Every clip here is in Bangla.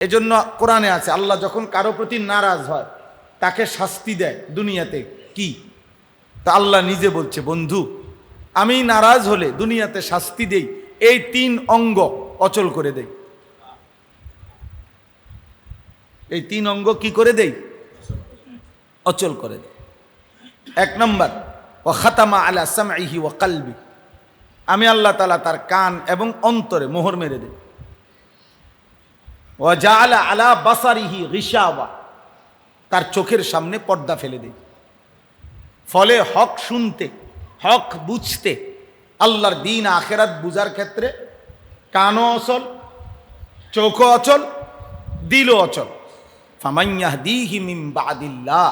এজন্য কোরআনে আছে আল্লাহ যখন কারো প্রতি নারাজ হয় তাকে শাস্তি দেয় দুনিয়াতে। কি? তা আল্লাহ নিজে বলছে, বন্ধু আমি নারাজ হলে দুনিয়াতে শাস্তি দেই, এই 3 অঙ্গ অচল করে দেই। এই 3 অঙ্গ কি করে দেই? অচল করে দেই। 1 নম্বর, ওয়া খাতামা আলা সামঈহি ওয়া কলবি, আমি আল্লাহ তাআলা তার কান এবং অন্তরে মোহর মেরে দেই। ওয়া জাআলা আলা বাসারিহি গিশাওয়া, তার চোখের সামনে পর্দা ফেলে দেই। ফলে হক শুনতে, হক বুঝতে, আল্লাহর দ্বীন আখিরাত বুঝার ক্ষেত্রে কানও অচল, চোখও অচল, দিলও অচল। ফামান ইয়াহদিহি মিন বাদিল্লাহ,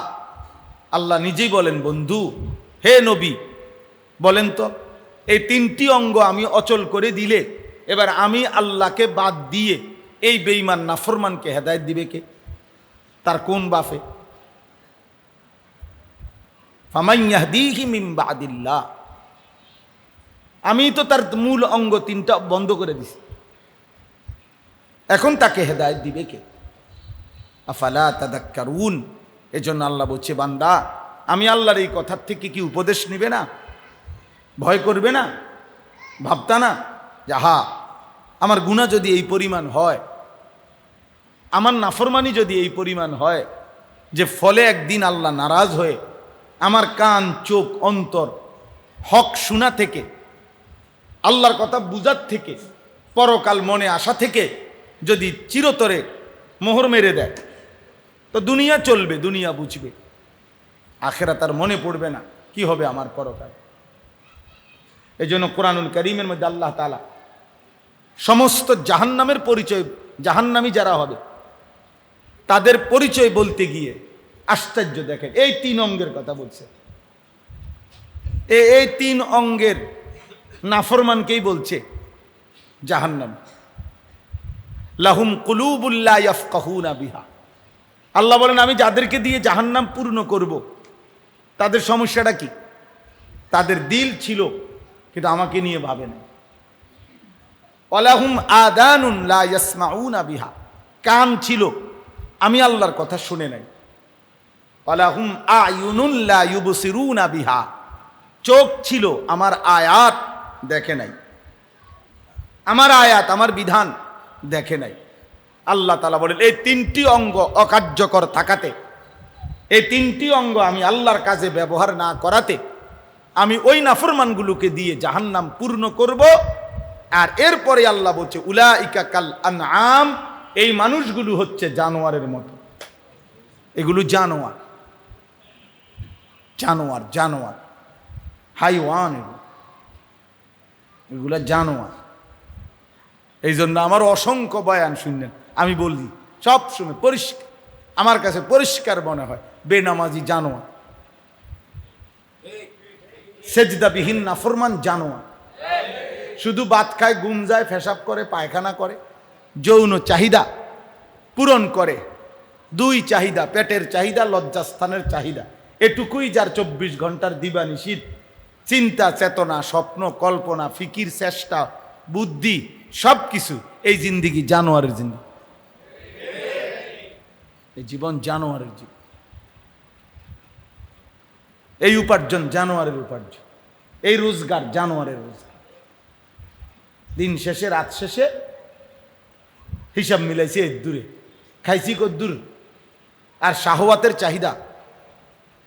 আল্লাহ নিজেই বলেন, বন্ধু হে নবী বলেন তো, এই 3টি অঙ্গ আমি অচল করে দিলে এবার আমি আল্লাহকে বাদ দিয়ে এই বেঈমান নাফরমানকে হেদায়েত দিবে কে? তার কোন বাফে? ফামান ইয়াহদিহি মিন বাদিল্লাহ, আমি তো তার মূল অঙ্গ 3টা বন্ধ করে দিছি, এখন তাকে হেদায়েত দিবে কে? আফালা তাদাক্কারুন, এজন্য আল্লাহ বলছে, বান্দা আমি আল্লাহর এই কথার থেকে কি উপদেশ নিবে না? ভয় করবে না? ভাবতা না যে হা আমার গুনাহ যদি এই পরিমাণ হয়, আমার নাফরমানি যদি এই পরিমাণ হয় যে ফলে একদিন আল্লাহ নারাজ হয়ে আমার কান, চোখ, অন্তর হক শোনা থেকে, আল্লাহর কথা বুঝার থেকে, পরকাল মনে আসা থেকে যদি চিরতরে মোহর মেরে দেয়, তো দুনিয়া চলবে, দুনিয়া বুঝবে, আখিরাত আর মনে পড়বে না কি হবে আমার পরকাল। এই জন্য কোরআনুল কারীমের মধ্যে আল্লাহ তাআলা সমস্ত জাহান্নামের পরিচয়, জাহান্নামী যারা হবে তাদের পরিচয় বলতে গিয়ে আশ্চর্য দেখেন, এই 3 অঙ্গের কথা বলছে। এই 3 অঙ্গের নাফরমানকেই বলছে জাহান্নাম। লাহুম কুলুবুল লা ইয়াফকাহুনা বিহা, আল্লাহ বলেন আমি যাদেরকে দিয়ে জাহান্নাম পূর্ণ করব তাদের সমস্যাটা কি? তাদের দিল ছিল কিন্তু আমাকে নিয়ে ভাবে না। ওয়ালাহুম আদানুন লা ইয়াসমাউনা বিহা, কান ছিল আমি আল্লাহর কথা শুনে নাই। ওয়ালাহুম আয়ুনুন লা ইউবসিরুনা বিহা, চোখ ছিল আমার আয়াত দেখে নাই, আমার আয়াত আমার বিধান দেখে নাই। আল্লাহ তাআলা বলেন এই 3টি অঙ্গ অকার্যকর থাকাতে, এই 3টি অঙ্গ আমি আল্লাহর কাজে ব্যবহার না করাতে আমি ওই নাফরমানগুলোকে দিয়ে জাহান্নাম পূর্ণ করব। আর এরপরে আল্লাহ বলছে উলাইকা কাল আনআম, এই মানুষগুলো হচ্ছে জানোয়ারের মতো। এগুলো জানোয়ার, জানোয়ার, জানোয়ার, হাইওয়ান, এগুলা জানোয়ার। এই জন্য আমার অসংখ্য বয়ান শুনলেন, আমি বলি সব সময় পরিষ্কার, আমার কাছে পরিষ্কার মনে হয় বেনামাজি জানোয়ার, সেজদাবিহীন নাফরমান জানোয়ার, শুধু ভাত খায়, ঘুম যায়, পেশাব করে, পায়খানা করে, যৌন চাহিদা পূরণ করে, 2 চাহিদা, পেটের চাহিদা, লজ্জাস্থানের চাহিদা, এটুকুই যার 24 ঘন্টার দিবানিশীথ চিন্তা, চেতনা, স্বপ্ন, কল্পনা, ফিকির, চেষ্টা, বুদ্ধি, সব কিছু। এই জিন্দিগি জানোয়ারের জিন্দিগি, এই জীবন জানোয়ারের জীবন, এই উপার্জন জানোয়ারের উপার্জন, এই রোজগার জানোয়ারের রোজগার। দিন শেষে, রাত শেষে হিসাব মিলাইছি এর দূরে, খাইছি কদ্দুর, আর শাহওয়াতের চাহিদা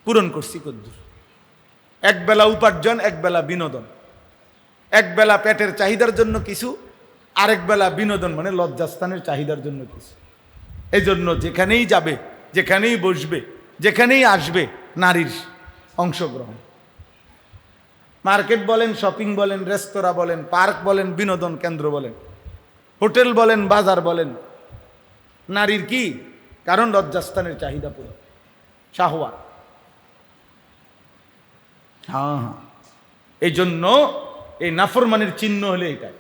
পূরণ করছি কদ্দুর। একবেলা উপার্জন, একবেলা বিনোদন, একবেলা পেটের চাহিদার জন্য কিছু, আরেক বেলা বিনোদন মানে লজ্জাস্থানের চাহিদার জন্য কিছু। এই জন্য যেখানেই যাবে, যেখানেই বসবে, যেখানেই আসবে, নারীর অংশগ্রহণ। মার্কেট বলেন, শপিং বলেন, রেস্তোরাঁ বলেন, পার্ক বলেন, বিনোদন কেন্দ্র বলেন, হোটেল বলেন, বাজার বলেন, নারীর কি? কারণ লজ্জাস্থানের চাহিদা পুরো, শাহওয়াত। হ্যাঁ, এই জন্য এই নাফরমানের চিহ্ন হলে এটাই,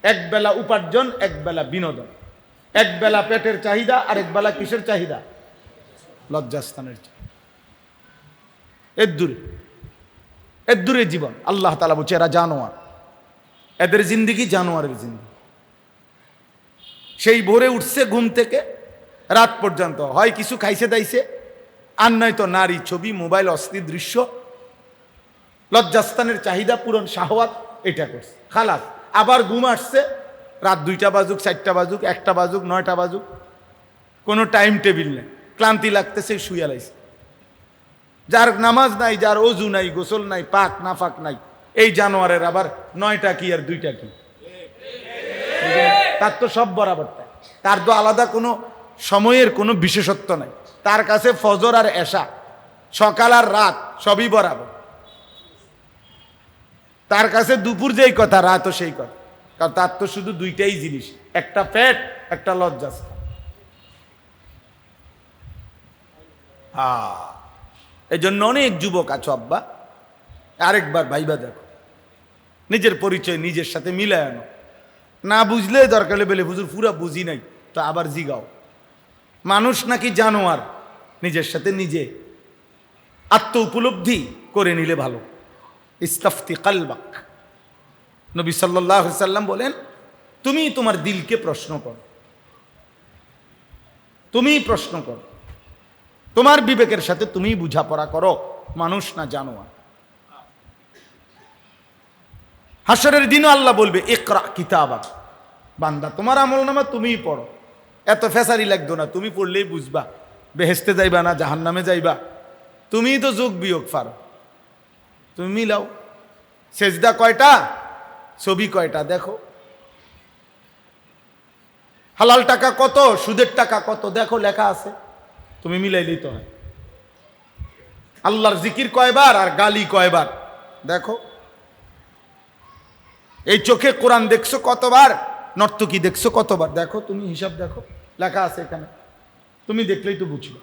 একবেলা উপার্জন, একবেলা বিনোদন, একবেলা পেটের চাহিদা, আরেক বেলা কিসের চাহিদা? লজ্জাস্থানের চাহিদা। এর দূরে জীবন। আল্লাহ তাআলা বলছে এরা জানোয়ার, এদের জিন্দিগি জানোয়ারের জিন্দিগি। সেই ভোরে উঠছে ঘুম থেকে রাত পর্যন্ত, হয় কিছু খাইছে দাইছে, আর নয়তো নারী ছবি, মোবাইল, অস্থির দৃশ্য, লজ্জাস্থানের চাহিদা পূরণ, শাহওয়াত, এটা করছে, খালাস। আবার ঘুম আসছে, রাত 2টা বাজুক, 4টা বাজুক, 1টা বাজুক, 9টা বাজুক, কোনো টাইম টেবিল নেই, ক্লান্তি লাগতেছে, শুয়ে লাইছে। যার নামাজ নাই, যার অজু নাই, গোসল নাই, পাক না ফাক নাই, এই জানোয়ারের আবার 9টা কি আর 2টা কি, তার তো সব বরাবর, তার তো আলাদা কোনো সময়ের কোনো বিশেষত্ব নাই। তার কাছে ফজর আর এশা, সকাল আর রাত সবই বরাবর। তার কাছে দুপুর যেই কথা, রাতও সেই কথা, কারণ তার তো শুধু 2টাই জিনিস, একটা পেট, একটা লজ্জাস্থান। এই জন্য অনেক যুবক আছো আব্বা, আরেকবার ভাইবা দেখো, নিজের পরিচয় নিজের সাথে মিলায় আনো। না বুঝলে দরকার বেলে হুজুর পুরা বুঝি নাই, তো আবার জিগাও। মানুষ নাকি জানোয়ার, নিজের সাথে নিজে আত্ম উপলব্ধি করে নিলে ভালো। ইস্তাফতি কালবাক, নবী সাল্লাল্লাহু আলাইহি সাল্লাম বলেন, তুমি তোমার দিলকে প্রশ্ন করো, তুমি প্রশ্ন করো, তোমার বিবেকের সাথে তুমি বুঝাপড়া করো, মানুষ না জানোয়ার। হাসরের দিনও আল্লাহ বলবে, ইকরা কিতাবাক, বান্দা তোমার আমলনামা তুমিই পড়ো, এত ফেসারি লাগতো না, তুমি পড়লেই বুঝবা বেহেশতে যাইবা না জাহান্নামে যাইবা, তুমিই তো যোগ বিয়োগ পারো, তুমি মিলাও। সেজদা কয়টা, ছবি কয়টা দেখো, হালাল টাকা কত, সুদের টাকা কত দেখো, লেখা আছে, তুমি মিলাইলেই তো হয়। আল্লাহর জিকির কয়বার আর গালি কয়বার দেখো। এই চোখে কোরআন দেখছো কতবার, নর্তকী দেখছো কতবার দেখো, তুমি হিসাব দেখো, লেখা আছে এখানে, তুমি দেখলেই তো বুঝবে।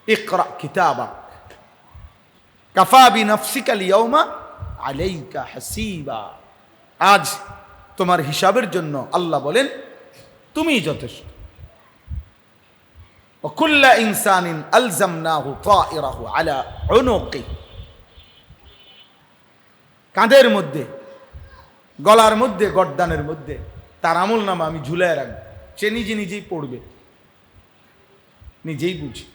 ইকরা কিতাবাক কাফা বিনাফসিকা আল-ইয়াওমা আলাইকা হাসিবা, আজ তোমার হিসাবের জন্য আল্লাহ বলেন তুমিই যথেষ্ট। ওয়াকুল্লা ইনসানিন আলজামনাহু তায়রাহু আলা উনুকি, কাঁধের মধ্যে, গলার মধ্যে, গর্দানের মধ্যে তার আমলনামা আমি ঝুলায় রাখবো, সে নিজে নিজেই পড়বে, নিজেই বুঝে।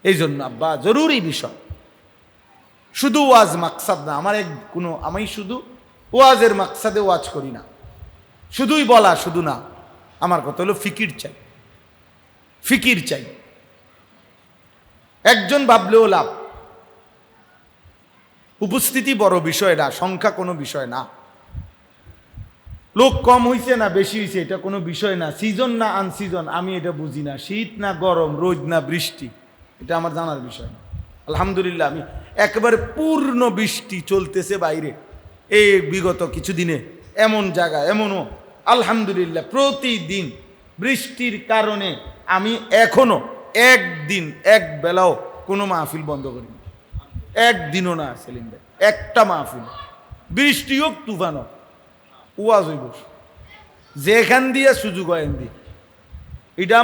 এই জন্য আব্বা জরুরি বিষয়, শুধু ওয়াজ মাকসাদ না, আমি শুধু ওয়াজের মাকসাদে ওয়াজ করি না, শুধুই বলা শুধু না, আমার কথা হলো ফিকির চাই, ফিকির চাই। একজন ভাবলেও লাভ, উপস্থিতি বড় বিষয় না, সংখ্যা কোনো বিষয় না, লোক কম হইছে না বেশি হইছে এটা কোনো বিষয় না, সিজন না আনসিজন আমি এটা বুঝি না, শীত না গরম, রোদ না বৃষ্টি, এটা আমার জানার বিষয় না। আলহামদুলিল্লাহ আমি একেবারে পূর্ণ বৃষ্টি চলতেছে বাইরে এই বিগত কিছুদিনে, এমন জায়গা এমনও আলহামদুলিল্লাহ প্রতিদিন বৃষ্টির কারণে আমি এখনো একদিন এক বেলাও কোনো মাহফিল বন্ধ করিনি, একদিনও না সেলিম ভাই, একটা মাহফিল, বৃষ্টি হোক তুফান হোক, ওয়াজ হইব, যেখান দিয়ে সুযোগ হয় দিয়ে। এটা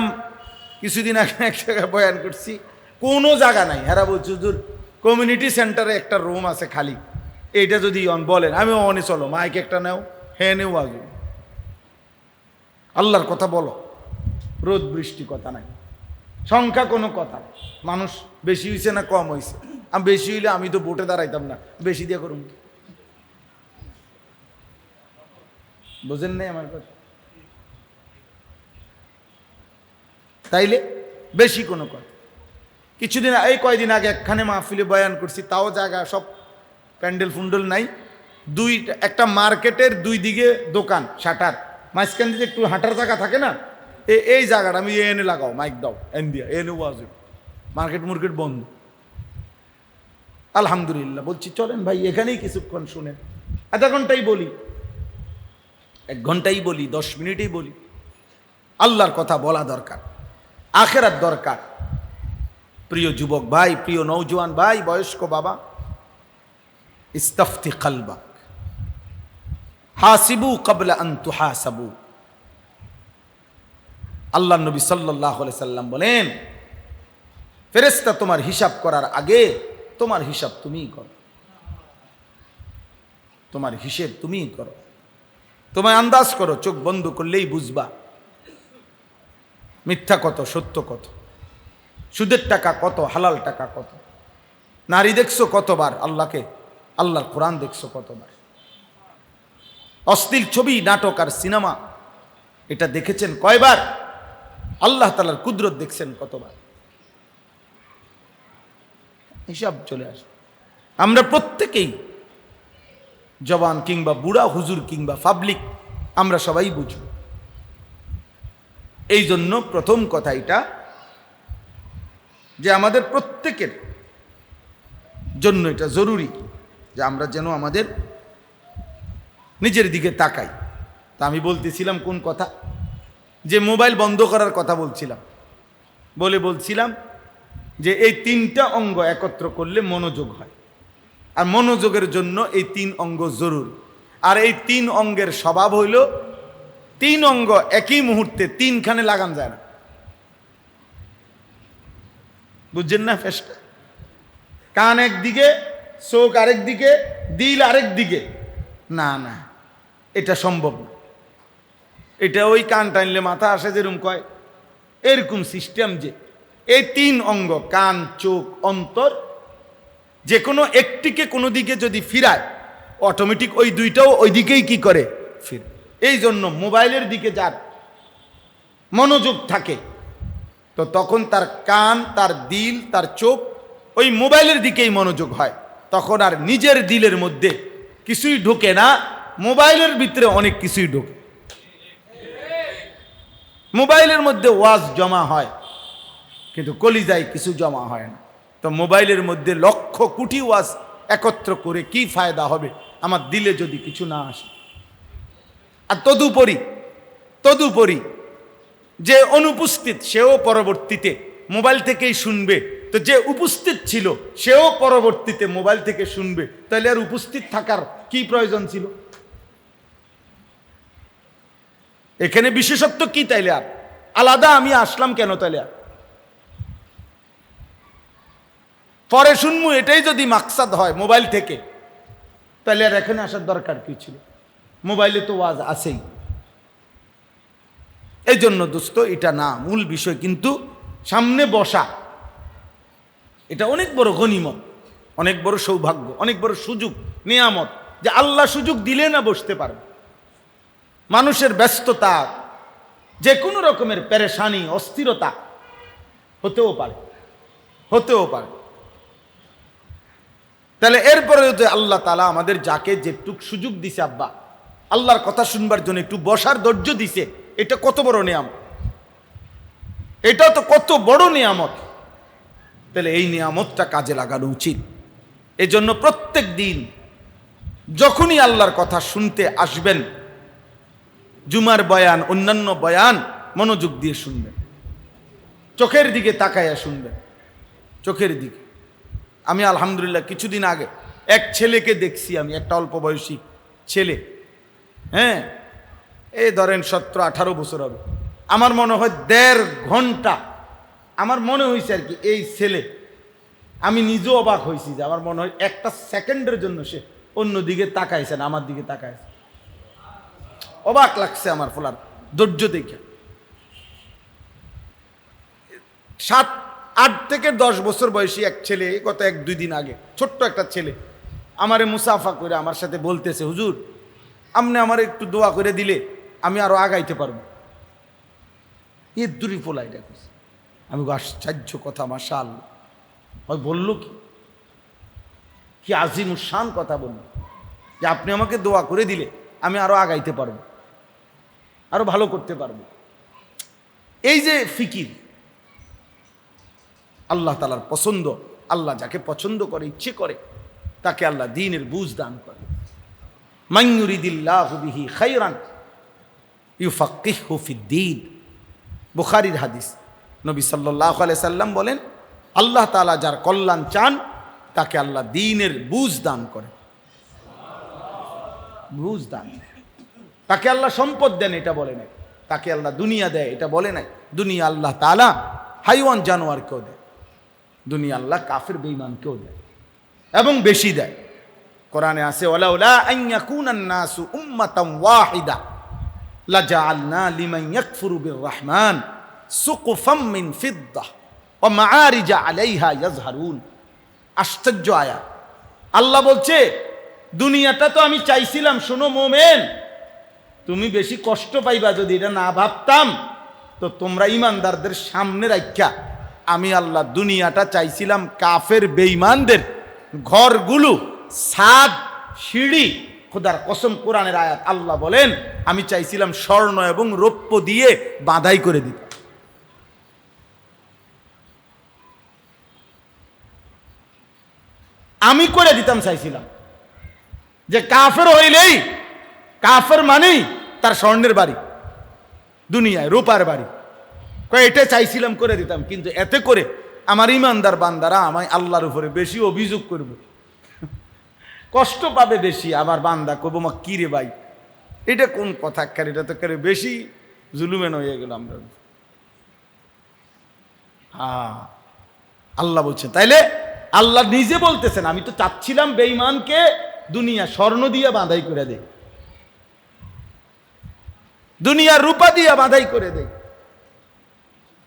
কিছুদিন আগে এক জায়গায় বয়ান করছি, কোনো জায়গা নাই, হেরা বলছি হুজুর কমিউনিটি সেন্টারে একটা রুম আছে খালি, এইটা যদি বলেন, আমি অনে চলো মাইক একটা নেও, হ্যাঁ নেও, ওয়াজ হইব, আল্লাহর কথা বলো, রোদ বৃষ্টি কথা নাই, সংখ্যা কোনো কথা, মানুষ বেশি হয়েছে না কম হয়েছে, আমি বেশি হইলে আমি তো ভোটে দাঁড়াইতাম না, বেশি দিয়ে করুন, বুঝেন নাই আমার কথা? তাইলে বেশি কোনো কথা। কিছুদিন এই কয়দিন আগে একখানে মাহফিলে বয়ান করছি, তাও জায়গা সব প্যান্ডেল ফুন্ডেল নাই, একটা মার্কেটের দুই দিকে দোকান, শাটার, মাঝখান দিকে একটু হাঁটার জায়গা থাকে না, এই জায়গাটা আমি এনে লাগাও, মাইক দাও, এন দিয়া এনে ওয়াজ, মার্কেট মুর্কেট বন্ধ। আলহামদুলিল্লাহ বলছি চলেন ভাই এখানেই কিছুক্ষণ শুনেন, আধা ঘন্টাই বলি, 1 ঘন্টাই বলি, 10 মিনিটেই বলি, আল্লাহর কথা বলা দরকার, আখেরাত দরকার। প্রিয় যুবক ভাই, প্রিয় নওজোয়ান ভাই, বয়স্ক বাবা, ইস্তাফতি কলবাক হাসিবু ক্বাবলা আন তুহাসাবু। আল্লাহ নবী সাল্লাল্লাহু আলাইহি সাল্লাম বলেন, ফেরেশতা তোমার হিসাব করার আগে তোমার হিসাব তুমিই করো, তোমার হিসেব তুমিই করো। তোমায় আন্দাজ করো, চোখ বন্ধ করলেই বুঝবা মিথ্যা কত, সত্য কত, সুদের টাকা কত, হালাল টাকা কত। নারী দেখছো কতবার আল্লাহকে, আল্লাহর কোরআন দেখছো কতবার। অশ্লীল ছবি, নাটক আর সিনেমা এটা দেখেছেন কয়বার? আল্লাহ তাআলার কুদরত দেখছেন কতবার? হিসাব চলে আসে। আমরা প্রত্যেকেই, জবান কিংবা বুড়া, হুজুর কিংবা পাবলিক, আমরা সবাই বুঝব। এই জন্য প্রথম কথা এটা যে আমাদের প্রত্যেকের জন্য এটা জরুরি যে আমরা যেন আমাদের নিজের দিকে তাকাই। তা আমি বলতেছিলাম কোন কথা, যে মোবাইল বন্ধ করার কথা বলছিলাম, বলছিলাম যে এই তিনটা অঙ্গ একত্র করলে মনোযোগ হয়, আর মনোযোগের জন্য এই তিন অঙ্গ জরুরি। আর এই তিন অঙ্গের স্বভাব হইল, তিন অঙ্গ একই মুহূর্তে তিনখানে লাগান যায় না। বুঝছেন না ফেসটা? কান একদিকে, চোখ আরেক দিকে, দিল আরেক দিকে, না না, এটা সম্ভব না। এটা ওই কান টানলে মাথা আসে যেরকম কয়, এরকম সিস্টেম যে এই তিন অঙ্গ, কান, চোখ, অন্তর, যে কোনো একটিকে কোনো দিকে যদি ফিরায়, অটোমেটিক ওই দুইটাও ওই দিকেই কি করে, ফিরে। এই জন্য মোবাইলের দিকে যার মনোযোগ থাকে, তো তখন তার কান, তার দিল, তার চোখ ওই মোবাইলের দিকেই মনোযোগ হয়। তখন আর নিজের দিলের মধ্যে কিছুই ঢোকে না, মোবাইলের ভিতরে অনেক কিছুই ঢোকে। মোবাইলের মধ্যে ওয়াজ জমা হয়, কিন্তু কলিজায় কিছু জমা হয় না। তো মোবাইলের মধ্যে লক্ষ কোটি ওয়াজ একত্র করে কি ফায়দা হবে আমার দিলে যদি কিছু না আসে? আর তদুপরি যে অনুপস্থিত সেও পরবর্তীতে মোবাইল থেকেই শুনবে, তো যে উপস্থিত ছিল সেও পরবর্তীতে মোবাইল থেকে শুনবে, তাহলে আর উপস্থিত থাকার কি প্রয়োজন ছিল? এখানে বিশেষত্ব কি তাইলে? আর আলাদা আমি আসলাম কেন তাইলে? আর পরে শুনবো, এটাই যদি মাকসাদ হয় মোবাইল থেকে, তাহলে আর এখানে আসার দরকার কি ছিল? মোবাইলে তো ওয়াজ আছেই। এই জন্য দোস্ত, এটা না মূল বিষয়, কিন্তু সামনে বসা এটা অনেক বড় গনিমত, অনেক বড় সৌভাগ্য, অনেক বড় সুযোগ, নিয়ামত, যে আল্লাহ সুযোগ দিলে না বসতে পারবে। মানুষের ব্যস্ততা, যে কোনো রকমের পেরেশানি, অস্থিরতা হতেও পারে। তাহলে এরপরে যে আল্লাহ তাআলা আমাদের যাকে যেটুক সুযোগ দিছে, আব্বা আল্লাহর কথা শুনবার জন্য একটু বসার ধৈর্য দিছে, এটা কত বড় নিয়ামত, এটা তো কত বড় নিয়ামত। তাহলে এই নিয়ামতটা কাজে লাগানো উচিত। এজন্য প্রত্যেক দিন যখনই আল্লাহর কথা শুনতে আসবেন, জুমার বয়ান, অন্যান্য বয়ান মনোযোগ দিয়ে শুনবেন, চোখের দিকে তাকাইয়া শুনবেন, চোখের দিকে। আমি আলহামদুলিল্লাহ কিছুদিন আগে এক ছেলেকে দেখছি, আমি একটা অল্প বয়সী ছেলে, হ্যাঁ, এই ধরেন 17-18 বছর হবে। আমার মনে হয় 1.5 ঘন্টা, আমার মনে হয়েছে আর কি, এই ছেলে, আমি নিজেও অবাক হয়েছি যে আমার মনে হয় একটা সেকেন্ডের জন্য সে অন্য দিকে তাকাইছে না, আমার দিকে তাকাইছে। অবাক লাগছে আমার ফলার ধৈর্য দেখে। 7-8 থেকে 10 বছর বয়সী এক ছেলে, গত 1-2 দিন আগে, ছোট্ট একটা ছেলে আমারে মুসাফা করে আমার সাথে বলতেছে, হুজুর আপনি আমার একটু দোয়া করে দিলে আমি আরো আগাইতে পারবো। এর দূরে পোলা এটা করছে। আমি আশ্চর্য কথা, মাশাআল্লাহ। ওই বললো কি আজিম শান কথা বললো, যে আপনি আমাকে দোয়া করে দিলে আমি আরো আগাইতে পারবো, আরো ভালো করতে পারবো। এই যে ফিকির, আল্লাহ তাআলার পছন্দ। আল্লাহ যাকে পছন্দ করে, ইচ্ছে করে, তাকে আল্লাহ দ্বীনের বুঝ দান করে। মান ইউরিদিল্লাহু বিহি খায়রান ইউফাক্কিহু ফিদ্দীন, বুখারীর হাদিস। নবী সাল্লাল্লাহু আলাইহি সাল্লাম বলেন, আল্লাহ তাআলা যার কল্যাণ চান তাকে আল্লাহ দ্বীনের বুঝ দান করে। বুঝ দান, তাকে আল্লাহ সম্পদ দেন এটা বলে নাই, তাকে আল্লাহ দুনিয়া দেয় এটা বলে নাই। দুনিয়া আল্লাহ তাআলা হাইওয়ান জানোয়ারকেও দেয়, দুনিয়া আল্লাহ কাফের বেঈমানকেও দেয়, এবং বেশি দেয়। কোরআনে আছে ওয়ালাউলা আন ইয়াকুনান নাসু উম্মাতান ওয়াহিদা লাজাআলনা লিমান ইয়াকফুরু বিররহমান সুকুফাম মিন ফিদ্দাহ ওয়া মাআরিজা আলাইহা ইয়াজহারুন। আশ্চর্য আয়াত। আল্লাহ বলছে দুনিয়াটা তো আমি চাইছিলাম, শোনো মোমেন, তুমি বেশি কষ্ট পাইবা যদি এটা না ভাবতাম, তো তোমরা ইমানদারদের সামনে রাখা আমি আল্লাহ দুনিয়াটা চাইছিলাম কাফের বেঈমানদের ঘরগুলো ছাদ সিঁড়ি, খোদার কসম কোরআনের আয়াত, আল্লাহ বলেন আমি চাইছিলাম স্বর্ণ এবং রৌপ্য দিয়ে বাঁধাই করে দিতে। আমি করে দিতাম চাইছিলাম, যে কাফের হইলেই, কাফের মানেই তার স্বর্ণের বাড়ি, দুনিয়ায় রূপার বাড়ি, এটা চাইছিলাম করে দিতাম। কিন্তু এতে করে আমার ইমানদার বান্দারা আমায় আল্লাহর উপরে বেশি অভিযোগ করবে, কষ্ট পাবে বেশি। আবার বান্দা করবো মা কি রে ভাই, এটা কোন কথা, এটা তো করে বেশি জুলুমেন হয়ে গেল আমরা। হ্যাঁ, আল্লাহ বলছে, তাইলে আল্লাহ নিজে বলতেছেন আমি তো চাচ্ছিলাম বেঈমানকে দুনিয়া স্বর্ণ দিয়ে বাঁধাই করে দে, দুনিয়া রূপা দিয়ে বাঁধাই করে দে।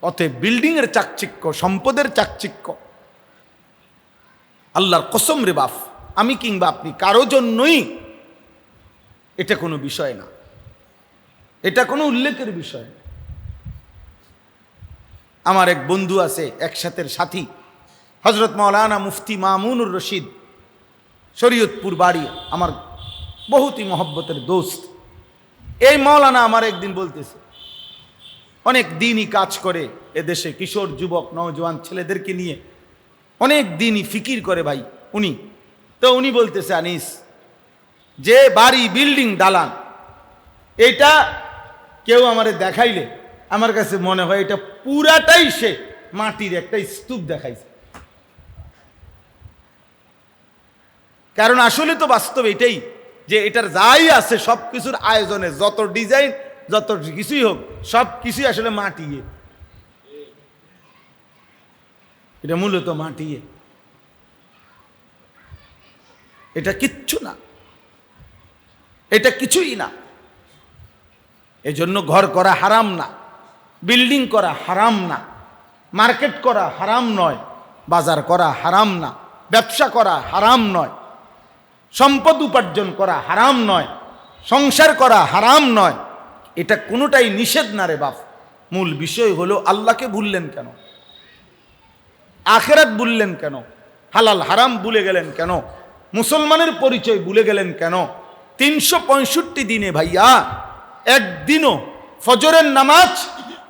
অতএব বিল্ডিং এর চাকচিক্য, সম্পদের চাকচিক্য, আল্লাহর কসম রে বাপ, আমি কিংবা আপনি কারো জন্যই এটা কোনো বিষয় না, এটা কোনো উল্লেখের বিষয় না। আমার এক বন্ধু আছে, একসাথে সাথী, হজরত মাওলানা মুফতি মামুনুর রশিদ, শরীয়তপুর বাড়ি, আমার বহুতই মহব্বতের দোস্ত। এই মাওলানা আমার একদিন বলতেছে, অনেক দিনই কাজ করে এদেশে কিশোর যুবক নওজোয়ান ছেলেদেরকে নিয়ে, অনেক দিনই ফিকির করে ভাই উনি। তো উনি বলতেছে, আনিস, যে বাড়ি বিল্ডিং দালান এটা কেউ আমারে দেখাইলে আমার কাছে মনে হয় এটা পুরাটাই সে মাটির একটা স্তূপ দেখাইছে। কারণ আসলে তো বাস্তব এটাই, যে এটার যাই আছে সব কিছুর আয়োজনে, যত ডিজাইন যত কিছুই হোক, সব কিছুই আসলে মাটিয়ে, এটা মূলত মাটিয়ে, এটা কিচ্ছু না, এটা কিছুই না। এজন্য ঘর করা হারাম না, বিল্ডিং করা হারাম না, মার্কেট করা হারাম নয়, বাজার করা হারাম না, ব্যবসা করা হারাম নয়, সম্পদ উপার্জন করা হারাম নয়, সংসার করা হারাম নয়, এটা কোনোটাই নিষেধ না রে বাপ। মূল বিষয় হলো আল্লাহকে ভুললেন কেন, আখিরাত ভুললেন কেন, হালাল হারাম ভুলে গেলেন কেন, মুসলমানের পরিচয় ভুলে গেলেন কেন? 365 দিনে ভাইয়া একদিনও ফজরের নামাজ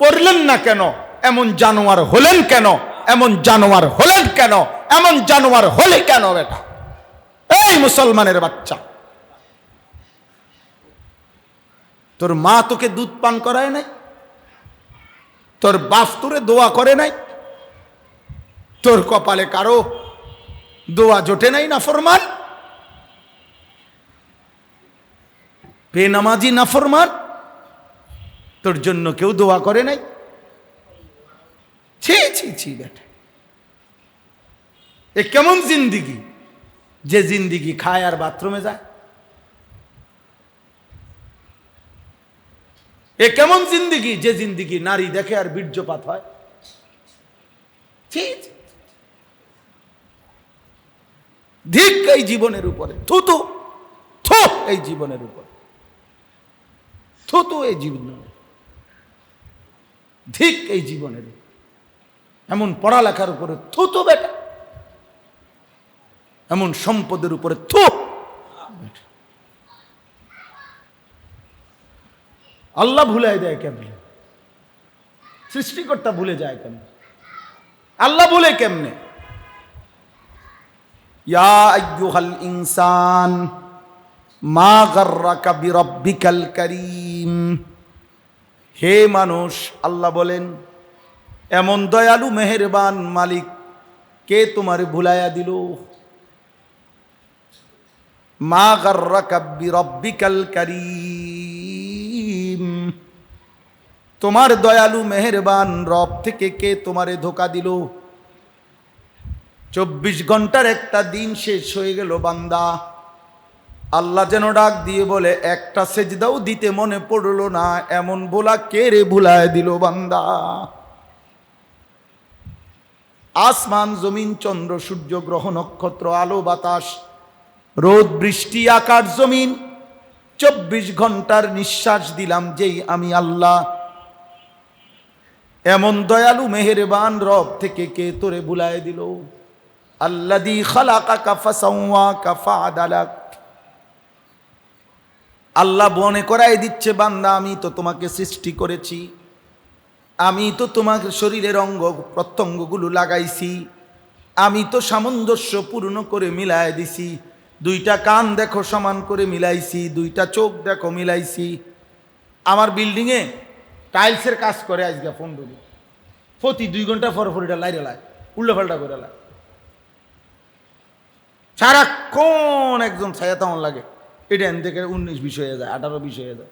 পড়লেন না কেন? এমন জানোয়ার হলেন কেন? এমন জানোয়ার হলেন কেন? এমন জানোয়ার হলে কেন বেটা? এই মুসলমানের বাচ্চা, তোর মা তোকে দুধ পান করায় নাই? তোর বাপ তোরে দোয়া করে নাই? তোর কপালে কারো দোয়া জোটে নাই নাফরমান? বেনামাজি নাফরমান, তোর জন্য কেউ দোয়া করে নাই? ছি ছি ছি বেটা, এ কেমন জিন্দিগি, যে জিন্দিগি খায় আর বাথরুমে যায়? এ কেমন জিন্দিগি, যে জিন্দিগি নারী দেখে আর বীর্যপাত হয়? ধিক এই জীবনের উপরে, থুতু থু এই জীবনের উপরে, থুতু এই জীবনের, ধিক এই জীবনের, এমন পড়ালেখার উপরে থুতু বেটা, এমন সম্পদের উপরে থু। আল্লাহ ভুলে দেয় কেমনে? সৃষ্টিকর্তা ভুলে যায় কেমনে? আল্লাহ ভুলে কেমনে? ইয়া আইয়ুহাল ইনসান মা গাররাকা বিরাব্বিকাল কারীম, হে মানুষ, আল্লাহ বলেন এমন দয়ালু মেহেরবান মালিক কে তোমারে ভুলাইয়া দিল? মা গাররাকা বিরাব্বিকাল কারীম, তোমার দয়ালু মেহেরবান রব থেকে কে তোমারে ধোঁকা দিল? 24 ঘন্টার একটা দিন শেষ হয়ে গেল বান্দা, আল্লাহ যেন ডাক দিয়ে বলে, একটা সেজদাও দিতে মনে পড়লো না, এমন ভোলা কে রে ভুলায় দিল বান্দা। আসমান জমিন চন্দ্র সূর্য গ্রহ নক্ষত্র আলো বাতাস রোদ বৃষ্টি আকাশ জমিন 24 ঘন্টার নিঃশ্বাস দিলাম যেই আমি আল্লাহ, এমন দয়ালু মেহেরবান রব থেকে কে তোরে ভুলায় দিল? আল্লাযী খালাকাকা ফাসাওয়াকা ফাআদালাক। আল্লাহ মনে করাই দিচ্ছে, বান্দা আমি তো তোমাকে সৃষ্টি করেছি, আমি তো তোমার শরীরের অঙ্গ প্রত্যঙ্গগুলো লাগাইছি, আমি তো সামঞ্জস্য পূর্ণ করে মিলাই দিছি। দুইটা কান দেখো সমান করে মিলাইছি, দুইটা চোখ দেখো মিলাইছি। আমার বিল্ডিংয়ে টাইলসের কাজ করে আজকে ফোন ধরি, প্রতি 2 ঘন্টা পর এটা লাইরে লাই উল্টো পাল্টা করে লাই, সারাক্ষণ একজন ছায়া তেমন লাগে। এটা এন থেকে 19-20 হয়ে যায়, 18-20 হয়ে যায়।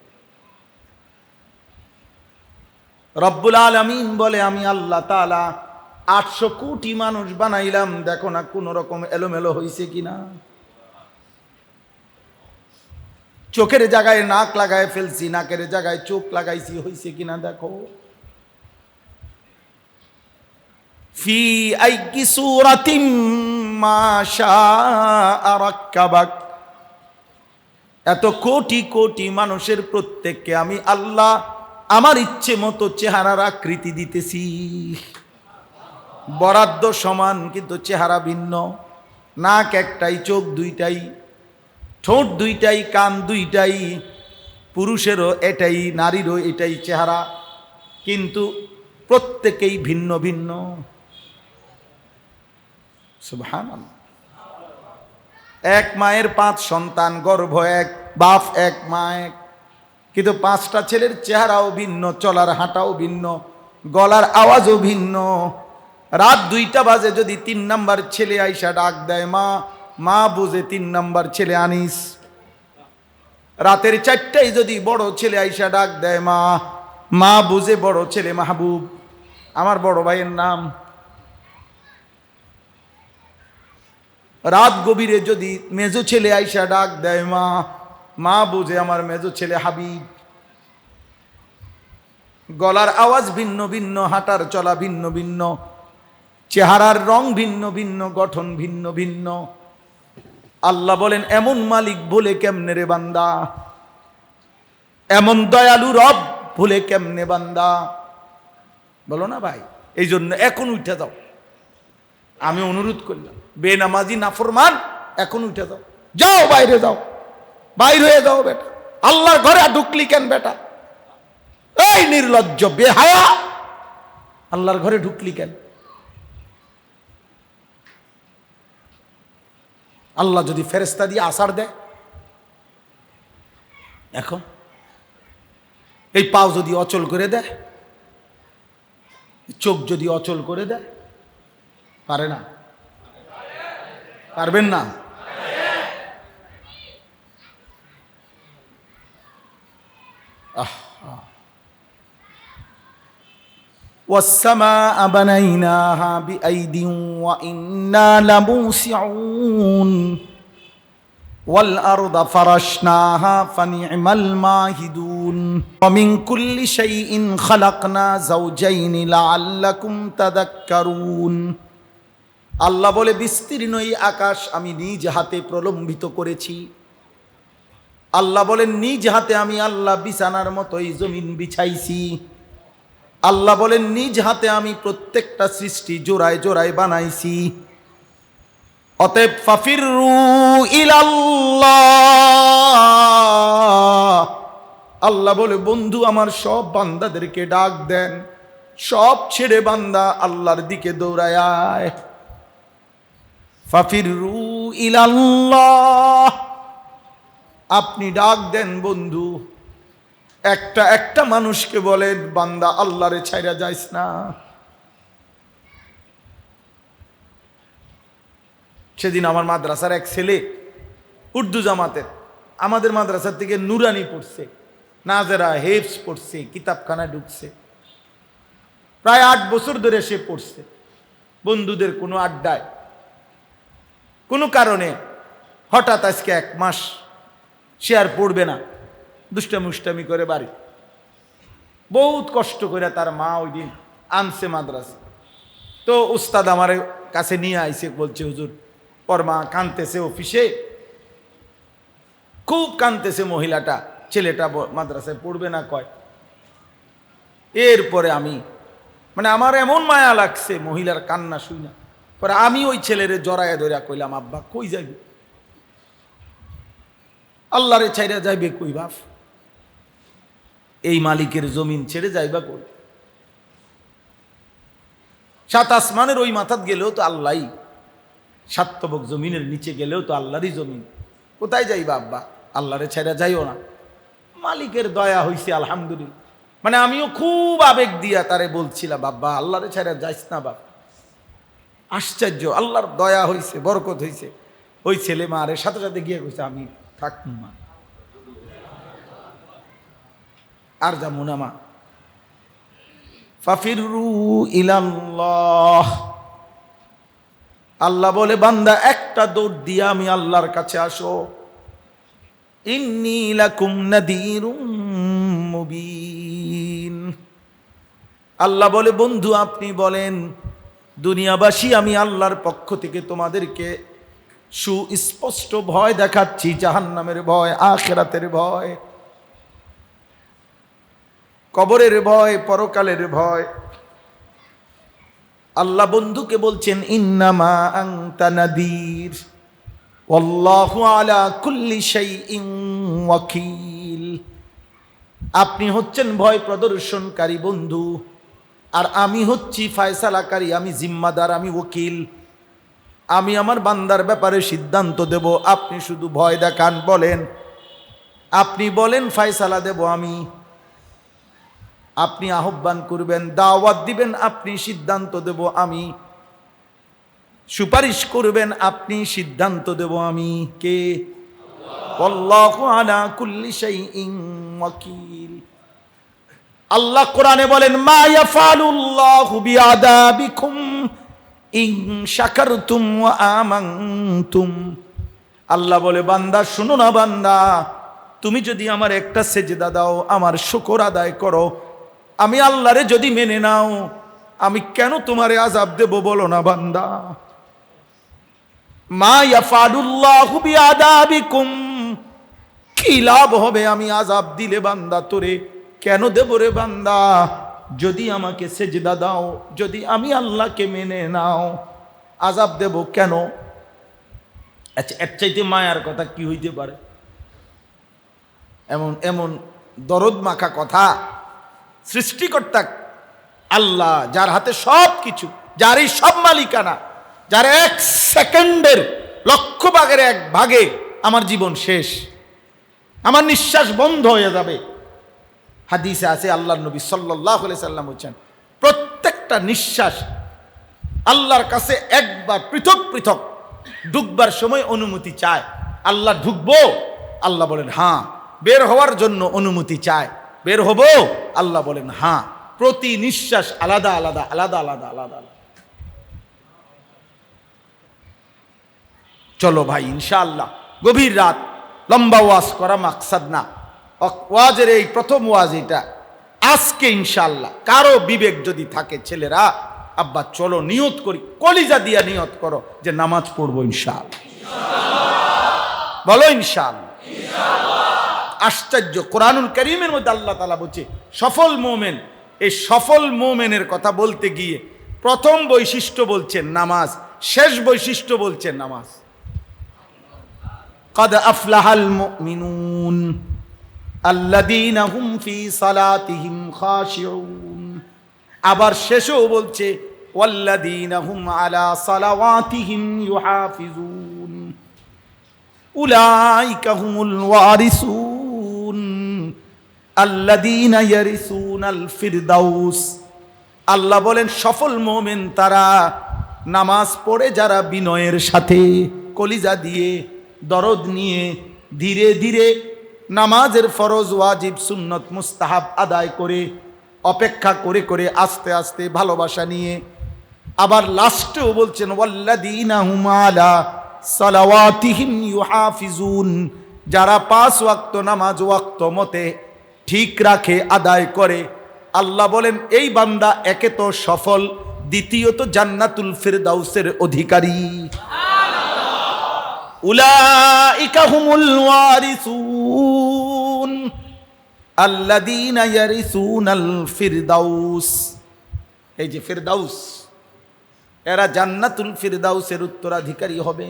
রব্বুল আলামিন বলে, আমি আল্লাহ তাআলা 800 কোটি মানুষ বানাইলাম, দেখো না কোন রকম এলোমেলো হয়েছে কিনা। চোখের জায়গায় নাক লাগায় ফেলছি, নাকের জায়গায় চোখ লাগাইছি, হয়েছে কিনা দেখো। ফি আইয়ি সূরাতিম মা শাআ রাক্কাবাক। এত কোটি কোটি মানুষের প্রত্যেককে আমি আল্লাহ আমার ইচ্ছে মতো চেহারার আকৃতি দিতেছি। বরাদ্দ সমান কিন্তু চেহারা ভিন্ন, নাক একটাই, চোখ দুইটাই, ঠোঁট দুইটাই, কান দুইটাই, পুরুষেরও এটাই, নারীরও এটাই চেহারা, কিন্তু প্রত্যেকেই ভিন্ন ভিন্ন। সুবহানাল্লাহ। এক মায়ের 5 সন্তান, গর্ভ এক, বাপ এক, মা এক, কিন্তু 5টা ছেলের চেহারাও ভিন্ন, চলার হাঁটাও ভিন্ন, গলার আওয়াজও ভিন্ন। রাত 2টা বাজে যদি 3 নাম্বার ছেলে আইসা ডাক দেয় মা, মা বুঝে 3 নাম্বার ছেলে আনিস। রাতের 4টায় যদি বড় ছেলে আইসা ডাক দেয় মা, মা বুঝে বড় ছেলে মাহবুব, আমার বড় ভাইয়ের নাম। রাত গভীরে যদি মেজো ছেলে আইসা ডাক দেয় মা, মা বুঝে আমার মেজো ছেলে হাবিব। গলার আওয়াজ ভিন্ন ভিন্ন, হাঁটার চলা ভিন্ন ভিন্ন, চেহারার রং ভিন্ন ভিন্ন, গঠন ভিন্ন ভিন্ন। আল্লাহ বলেন, এমন মালিক বলে কেমনে রে বান্দা, এমন দয়ালু রব বলে কেমনে বান্দা। বলো না ভাই? এই জন্য এখন উঠে যাও, আমি অনুরোধ করলাম, বেনামাজি নাফরমান এখন উঠে যাও, যাও বাইরে যাও, বাইরে হয়ে যাও বেটা। আল্লাহর ঘরে ঢুকলি কেন বেটা? এই নির্লজ্জ বেহায়া, আল্লাহর ঘরে ঢুকলি কেন? আল্লাহ যদি ফেরেশতা দিয়ে আসার দেয়, এখন এই পাও যদি অচল করে দেয়, চোখ যদি অচল করে দেয়, পারে না? পারবেন না? والسماء بنيناها بأيد وإنا لموسعون والأرض فرشناها فنعم الماهدون ومن كل شيء خلقنا زوجين لعلكم تذكرون। আল্লাহ বলে, বিস্তীর্ণ এই আকাশ আমি নিজ হাতে প্রলম্বিত করেছি। আল্লাহ বলেন, নিজ হাতে আমি আল্লাহ বিছানার মতো এই জমিন বিছাইছি। আল্লাহ বলেন, নিজ হাতে আমি প্রত্যেকটা সৃষ্টি জোড়ায় জোড়ায় বানাইছি। অতএব ফাফিরু ইলাল্লাহ। আল্লাহ বলে, বন্ধু আমার সব বান্দাদেরকে ডাক দেন, সব ছেড়ে বান্দা আল্লাহর দিকে দৌড়ায়। ফাফিরু ইলাল্লাহ, আপনি ডাক দেন বন্ধু। একটা একটা মানুষকে বলেন, বান্দা আল্লাহরে ছাইরা যাইস না। সেদিন আমার মাদ্রাসার এক ছেলে, উর্দু জামাতের, আমাদের মাদ্রাসার থেকে নুরানি পড়ছে, নাজেরা হেফস পড়ছে, কিতাবখানায় ঢুকছে, প্রায় 8 বছর ধরে সে পড়ছে। বন্ধুদের কোনো আড্ডায় কোনো কারণে হঠাৎ আজকে 1 মাস সে আর পড়বে না, দুষ্টামি উষ্টামি করে বাড়ি। বহুত কষ্ট করে তার মা ওই দিন আনছে মাদ্রাসা। তো উস্তাদ আমার কাছে নিয়ে আইছে, বলছে হুজুর ওর মা কাঁদতেছে অফিসে, খুব কাঁদতেছে মহিলাটা, ছেলেটা মাদ্রাসায় পড়বে না কয়। এরপরে আমি মানে আমার এমন মায়া লাগছে মহিলার কান্না শুই না, পরে আমি ওই ছেলেরে জড়ায় ধরে কইলাম, আব্বা কই যাইবে, আল্লাহরে ছাইরা যাইবে কই বাপ, এই মালিকের জমিন ছেড়ে যাইবা কই, সাত আসমানের ওই মাথাত গেলেও তো আল্লাহই, সাতবক জমিনের নিচে গেলেও তো আল্লাহরই জমিন, কোথায় যাইবা আব্বা, আল্লাহরে ছাইরা যাইও না। মালিকের দয়া হইছে আলহামদুলিল্লাহ। মানে আমিও খুব আবেগ দিয়া তারে বলছিলাম, আব্বা আল্লাহরে ছাইরা যাইস না বাপ। আশ্চর্য, আল্লাহর দয়া হইছে, বরকত হইছে। ওই ছেলে মারে সাথে সাথে গিয়ে কইছে আমি থাকবো মা, আর যাবো না মা। ফাফিরু ইলাল্লাহ, আল্লাহ বলে বান্দা একটা দৌড় দিয়া আমি আল্লাহর কাছে আসো। ইন্নী লাকুম নাযীরুম মুবিন, আল্লাহ বলে বন্ধু আপনি বলেন দুনিয়াবাসী আমি আল্লাহর পক্ষ থেকে তোমাদেরকে সুস্পষ্ট ভয় দেখাচ্ছি, জাহান্নামের ভয়, আখিরাতের ভয়, কবরের ভয়, পরকালের ভয়। আল্লাহ বন্ধুকে বলছেন ইন্নামা আনতা নাযীর ওয়াল্লাহু আলা কুল্লি শাইইন ওয়াকিল, আপনি হচ্ছেন ভয় প্রদর্শনকারী বন্ধু, আর আমি হচ্ছি ফয়সালাকারী, আমি জিম্মাদার, আমি ওকিল। আমি আমার বান্দার ব্যাপারে সিদ্ধান্ত দেব, আপনি শুধু ভয় দেখান, বলেন, আপনি বলেন ফয়সালা দেব আমি, আপনি আহ্বান করবেন, দাওয়াত দিবেন, আপনি সিদ্ধান্ত দেব আমি, সুপারিশ করবেন, আপনি সিদ্ধান্ত দেব আমি। কে? আল্লাহু আলা কুল্লি শাইইন ওয়াকিল। আল্লাহ কোরআনে বলেন মা ইয়াফালুল্লাহু বিআযাবিকুম ইন শাকারতুম ওয়া আমানতুম। আল্লাহ বলে বান্দা শুনো না বান্দা, তুমি যদি আমার একটা সেজদা দাও, আমার শুকর আদায় করো, আমি আল্লাহরে যদি মেনে নাও, আমি কেন তোমারে আযাব দেব বলো না বান্দা। মা ইয়াফালুল্লাহু বিআযাবিকুম, কি লাভ হবে আমি আযাব দিলে বান্দা তোরে, কেন দেব রে বান্দা, যদি আমাকে সেজদা দাও, যদি আমি আল্লাহকে মেনে নাও, আযাব দেব কেন? আচ্ছা এর চাইতে মায়ার কথা কি হইতে পারে? এমন এমন দরদ মাখা কথা সৃষ্টিকর্তা আল্লাহ, যার হাতে সব কিছু, যার এই সব মালিকানা, যার এক সেকেন্ডের লক্ষ ভাগের এক ভাগে আমার জীবন শেষ, আমার নিঃশ্বাস বন্ধ হয়ে যাবে। হাদিসে আছে আল্লাহর নবী সাল্লাল্লাহু আলাইহি সাল্লাম বলেছেন প্রত্যেকটা নিঃশ্বাস আল্লাহর কাছে একবার পৃথক পৃথক ঢুকবার সময় অনুমতি চায়। আল্লাহ ঢুকবো, আল্লাহ বলেন হ্যাঁ। বের হওয়ার জন্য অনুমতি চায়, বের হবো, আল্লাহ বলেন হ্যাঁ। প্রতি নিঃশ্বাস আলাদা আলাদা আলাদা আলাদা আলাদা। চলো ভাই ইনশাআল্লাহ, গভীর রাত, লম্বা ওয়াজ করা মাকসাদ না, ওয়াজের এই প্রথম ওয়াজ এটা। আজকে ইনশাআল্লাহ কারো বিবেক যদি থাকে, ছেলেরা আব্বা চলো নিয়ত করি, কলিজা দিয়া নিয়ত করো যে নামাজ পড়বো ইনশাআল্লাহ, বলো ইনশাআল্লাহ। আশ্চর্য, কোরআনুল কারীমের মধ্যে আল্লাহ তাআলা বলছে সফল মুমিন, এই সফল মুমিনের কথা বলতে গিয়ে প্রথম বৈশিষ্ট্য বলছেন নামাজ, শেষ বৈশিষ্ট্য বলছেন নামাজ। قد أفلح المؤمنون الذين هم في صلاتهم خاشعون, আবার শেষেও বলছে والذين هم على صلواتهم يحافظون أولئك هم الوارثون الذين يرثون الفردوس। আল্লাহ বলেন সফল মুমিন তারা, নামাজ পড়ে যারা বিনয়ের সাথে, কলিজা দিয়ে, দরদ নিয়ে, ধীরে ধীরে নামাজের ফরজ, ওয়াজিব, সুন্নত, মুস্তাহাব আদায় করে, অপেক্ষা করে করে, আস্তে আস্তে, ভালোবাসা নিয়ে। আবার লাস্টেও বলছেন ওয়াল্লাযীনা হুম আলা সালাওয়াতিহিম ইউহাফিজুন, যারা 5 ওয়াক্ত নামাজ ওয়াক্ত মতে ঠিক রাখে, আদায় করে, আল্লাহ বলেন এই বান্দা একে তো সফল, দ্বিতীয়ত জান্নাতুল ফিরদাউসের অধিকারী। উলাইকা হুমুল ওয়ারিসুন আল্লাযীনা ইয়ারিসুনাল ফিরদাউস। এই যে ফিরদাউস, এরা জান্নাতুল ফিরদাউসের উত্তরাধিকারী হবে।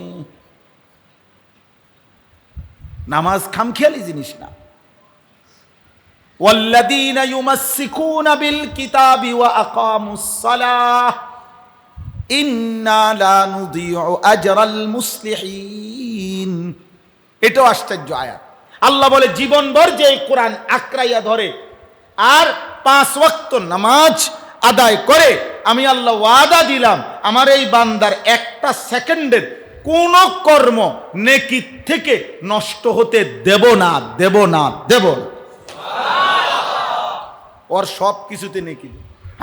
নামাজ খামখেয়ালি জিনিস না। ওয়াল্লাযীনা ইউমাসসিকুনা বিল কিতাবি ওয়া আকামুস সালাহ ইন্না লা নুযিউ আজরাল মুসলিহিন। এটাও আশ্চর্য আয়াত। আল্লাহ বলে জীবনভর যে কোরআন আঁকড়াইয়া ধরে আর 5 ওয়াক্ত নামাজ আদায় করে, আমি আল্লাহ ওয়াদা দিলাম আমার এই বান্দার একটা সেকেন্ডের কোন কর্ম নেকি থেকে নষ্ট হতে দেব না, দেব না, দেব না। ওর সব কিছুতে নেকি,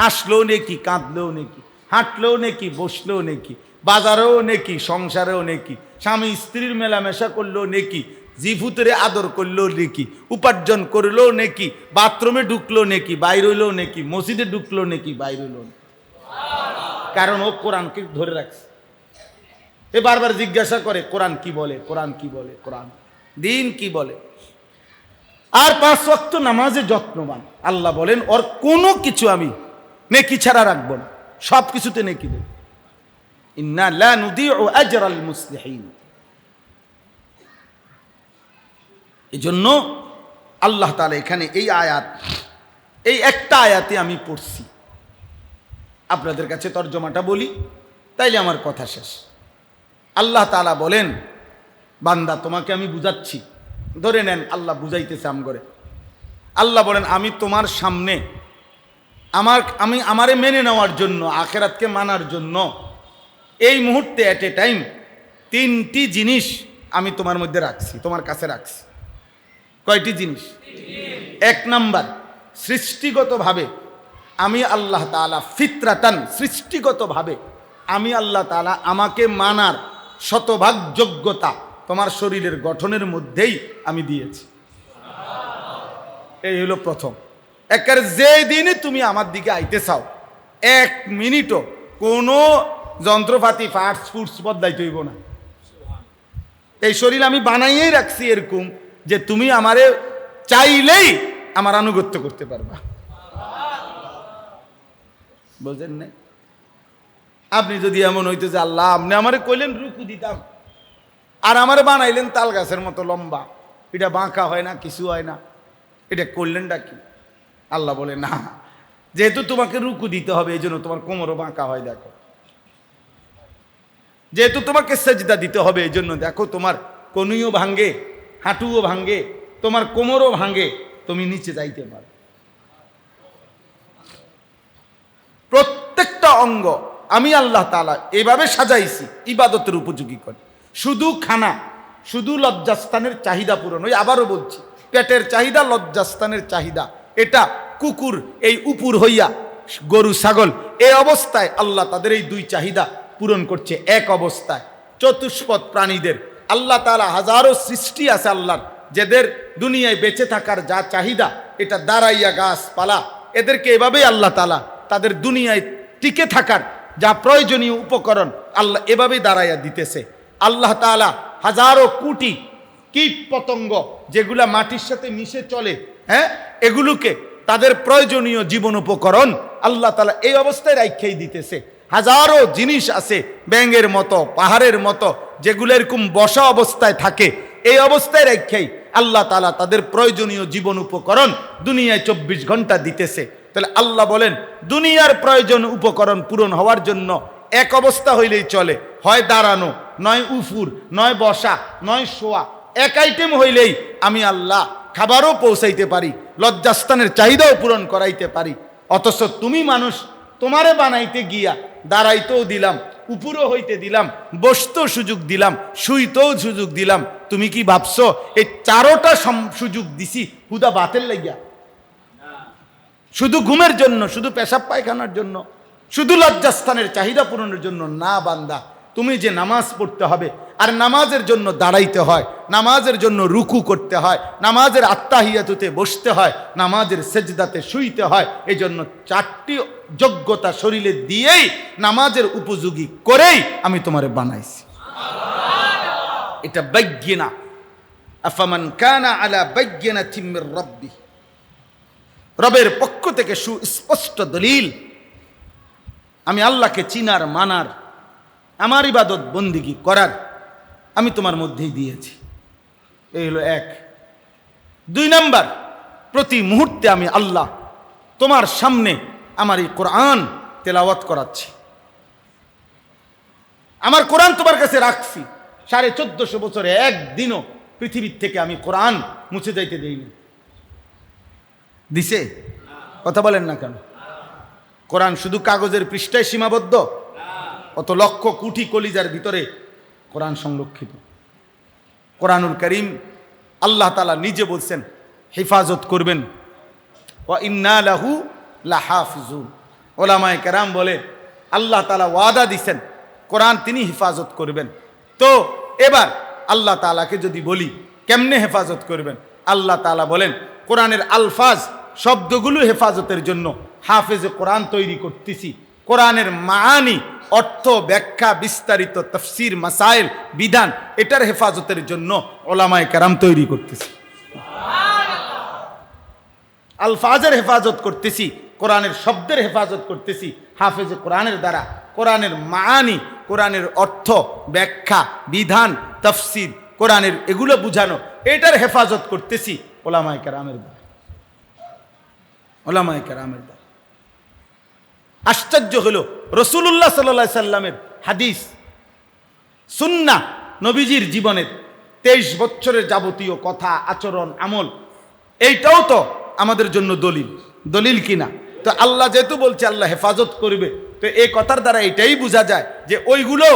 হাসলেও নেকি, কাঁদলেও নেকি, হাঁটলেও নেকি, বসলেও নেকি, বাজারেও নেকি, সংসারেও নেকি, স্বামী স্ত্রীর মেলামেশা করলেও নেকি, জিভুতরে আদর করলেও নেকি, উপার্জন করলেও নেকি, বাথরুমে ঢুকলেও নেকি, বাইর হইলেও নেকি, মসজিদে ঢুকলেও নেকি, বাইর হইলেও নেকি। কারণ ও কোরআনকে ধরে রাখছে। এ বারবার জিজ্ঞাসা করে কোরআন কি বলে, কোরআন কি বলে, কোরআন দিন কি বলে। আর 5 ওয়াক্ত নামাজে যত্নবান। আল্লাহ বলেন ওর কোনো কিছু আমি নেকি ছাড়া রাখবো না, সব কিছুতে নেকি দেব। ইন্না লা নুযিউ আজরাল মুসলিহিন। এজন্য আল্লাহ তাআলা এখানে এই আয়াত, এই একটা আয়াতে আমি পড়ছি, আপনাদের কাছে তর্জমাটা বলি তাইলে আমার কথা শেষ। আল্লাহ তাআলা বলেন বান্দা তোমাকে আমি বুঝাচ্ছি, ধরে নেন আল্লাহ বুঝাইতেছে আমগরে। আল্লাহ বলেন আমি তোমার সামনে আমারে মেনে নেওয়ার জন্য, আখিরাতকে মানার জন্য এই মুহূর্তে এট এ টাইম 3টি জিনিস আমি তোমার মধ্যে রাখছি, তোমার কাছে রাখছি। কয়টি জিনিস? 1 নাম্বার, সৃষ্টিগতভাবে আমি আল্লাহ তাআলা ফিতরাতান, সৃষ্টিগতভাবে আমি আল্লাহ তাআলা আমাকে মানার শতভাগ যোগ্যতা তোমার শরীরের গঠনের মধ্যেই আমি দিয়েছি। এই হলো প্রথম। একেবারে যে দিনে তুমি আমার দিকে আইতে চাও 1 মিনিটও কোনো যন্ত্রপাতি ফার্স ফুডস বদলাইতে হইব না। এই শরীর আমি বানাইয়েই রাখছি এরকম যে তুমি আমারে চাইলেই আমার আনুগত্য করতে পারবা। বুঝেন না? আপনি যদি এমন হইতো যে আল্লাহ আপনি আমারে কইলেন রুকু দিতাম আর আমারে বানাইলেন তাল গাছের মতো লম্বা, এটা বাঁকা হয় না, কিছু হয় না, এটা করলেনটা কি? আল্লাহ বলে না, যেহেতু তোমাকে রুকু দিতে হবে এই জন্য তোমার কোমরও বাঁকা হয়, দেখো। যেহেতু তোমাকে সেজদা দিতে হবে এই জন্য দেখো তোমার কনুইও ভাঙ্গে, হাঁটুও ভাঙ্গে, তোমার কোমরও ভাঙ্গে, তুমি নিচে যাইতে পারো। প্রত্যেকটা অঙ্গ আমি আল্লাহ তাআলা এভাবে সাজাইছি ইবাদতের উপযোগী করে। শুধু খানা, শুধু লজ্জাস্থানের চাহিদা পূরণ। ওই আবারও বলছি, পেটের চাহিদা, লজ্জাস্থানের চাহিদা, এটা কুকুর এই উপর হইয়া গরু ছাগল এই অবস্থায় আল্লাহ তাদের এই 2 চাহিদা পূরণ করছে এক অবস্থায়। চতুষ্পদ প্রাণীদের আল্লাহ তাআলা হাজারো সৃষ্টি আছে আল্লাহর, যাদের দুনিয়ায় বেঁচে থাকার যা চাহিদা, এটা দাঁড়াইয়া গাছপালা, এদেরকে এভাবেই আল্লাহ তাআলা তাদের দুনিয়ায় টিকে থাকার যা প্রয়োজনীয় উপকরণ আল্লাহ এভাবেই দাঁড়াইয়া দিতেছে। আল্লাহ তাআলা হাজারো কোটি কীট পতঙ্গ যেগুলা মাটির সাথে মিশে চলে, হ্যাঁ, এগুলোকে তাদের প্রয়োজনীয় জীবন উপকরণ আল্লাহ তাআলা এই অবস্থায় রাইখাই দিতেছে। হাজারো জিনিস আছে ব্যাঙের মতো, পাহাড়ের মতো, যেগুলো এরকম বসা অবস্থায় থাকে, এই অবস্থায় রাইখাই আল্লাহ তাআলা তাদের প্রয়োজনীয় জীবন উপকরণ দুনিয়ায় 24 ঘন্টা দিতেছে। তাহলে আল্লাহ বলেন দুনিয়ার প্রয়োজন উপকরণ পূরণ হওয়ার জন্য এক অবস্থা হইলেই চলে, হয় দাঁড়ানো, নয় উফুর, নয় বসা, নয় শোয়া। এক আইটেম হইলেই আমি আল্লাহ খাবারও পৌঁছাইতে পারি, লজ্জাস্থানের চাহিদাও পূরণ করাইতে পারি। অথচ তুমি মানুষ, তোমারে বানাইতে গিয়া দাঁড়াইতেও দিলাম, উপরও হইতে দিলাম, বসতেও সুযোগ দিলাম, শুইতেও সুযোগ দিলাম। তুমি কি ভাবছো এই 4টা সুযোগ দিছি হুদা বাতের লাগিয়া? শুধু ঘুমের জন্য, শুধু পেশাব পায়খানার জন্য, শুধু লজ্জাস্থানের চাহিদা পূরণের জন্য না। বান্দা, তুমি যে নামাজ পড়তে হবে আর নামাজের জন্য দাঁড়াইতে হয়, নামাজের জন্য রুকু করতে হয়, নামাজের আত্তাহিয়াতুতে বসতে হয়, নামাজের সেজদাতে শুইতে হয়। এই জন্য 4টি যোগ্যতা শরীরে দিয়েই নামাজের উপযোগী করেই আমি তোমারে বানাইছি। এটা বায়্যিনা, আফামান কানা আলা বায়্যিনাতিন মির রাব্বি, রবের পক্ষ থেকে সুস্পষ্ট দলিল। আমি আল্লাহকে চিনার, মানার, আমার ইবাদত বন্দিগি করার আমি তোমার মধ্যেই দিয়েছি। এই হলো 1। 2 নাম্বার, প্রতি মুহূর্তে আমি আল্লাহ তোমার সামনে আমার এই কোরআন তেলাওয়াত করাচ্ছি। আমার কোরআন তোমার কাছে রাখছি 1450 বছরে একদিনও পৃথিবীর থেকে আমি কোরআন মুছে যাইতে দেইনি। দিছে? কথা বলেন না কেন? কোরআন শুধু কাগজের পৃষ্ঠায় সীমাবদ্ধ? কত লক্ষ কোটি কলিজার ভিতরে কোরআন সংরক্ষিত। কোরআনুল কারীম আল্লাহ তাআলা নিজে বলছেন হেফাজত করবেন, ওয়া ইন্না লাহু লাহাফিজুন। ওলামায়ে কেরাম বলে আল্লাহ তাআলা ওয়াদা দিছেন কোরআন তিনি হেফাজত করবেন। তো এবার আল্লাহ তাআলাকে যদি বলি কেমনে হেফাজত করবেন, আল্লাহ তাআলা বলেন কোরআনের আলফাজ শব্দগুলো হেফাজতের জন্য হাফেজে কোরআন তৈরি করতেছি। কোরআনের মাআনি, অর্থ, ব্যাখ্যা, বিস্তারিত তাফসীর, মাসাইল, বিধান, এটার হেফাজতের জন্য ওলামায়ে কেরাম তৈরি করতেছি। আলফাজের হেফাজত করতেছি, কোরআনের শব্দের হেফাজত করতেছি হাফেজে কোরআনের দ্বারা। কোরআনের মাআনি, কোরআনের অর্থ, ব্যাখ্যা, বিধান, তাফসীর, কোরআনের এগুলো বুঝানো, এটার হেফাজত করতেছি ওলামায়ে কেরামের দ্বারা। ওলামায়ে কেরামের দ্বারা। আশ্চর্য হলো রাসূলুল্লাহ সাল্লাল্লাহু আলাইহি সাল্লামের হাদিস, সুন্নাহ, নবীজির জীবনের 23 বছরের যাবতীয় কথা, আচরণ, আমল, এইটাও তো আমাদের জন্য দলিল। দলিল কিনা? তো আল্লাহ যেহেতু বলছে আল্লাহ হেফাজত করবে, তো এই কথার দ্বারা এটাই বোঝা যায় যে ওইগুলো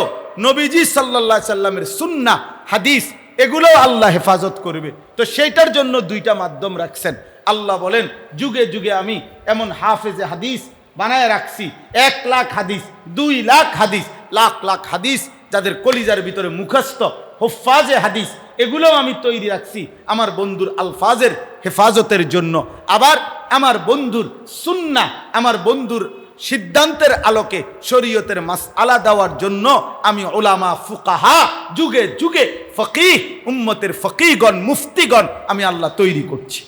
নবীজি সাল্লাল্লাহু আলাইহি সাল্লামের সুন্নাহ, হাদিস, এগুলো আল্লাহ হেফাজত করবে। তো সেইটার জন্য 2টা মাধ্যম রাখছেন। আল্লাহ বলেন যুগে যুগে আমি এমন হাফেজে হাদিস বানায় রাখছি, 1 লাখ হাদিস, 2 লাখ হাদিস, লাখ লাখ হাদিস, যাদের কলিজার ভিতরে মুখস্থ হুফাজে হাদিস, এগুলোও আমি তৈরি রাখছি আমার বন্ধুর আলফাজের হেফাজতের জন্য। আবার আমার বন্ধুর সুন্নাহ, আমার বন্ধুর সিদ্ধান্তের আলোকে শরীয়তের মাসআলা দেওয়ার জন্য আমি উলামা, ফুকাহা, যুগে যুগে ফকিহ, উম্মতের ফকিহগণ, মুফতিগণ আমি আল্লাহ তৈরি করছি।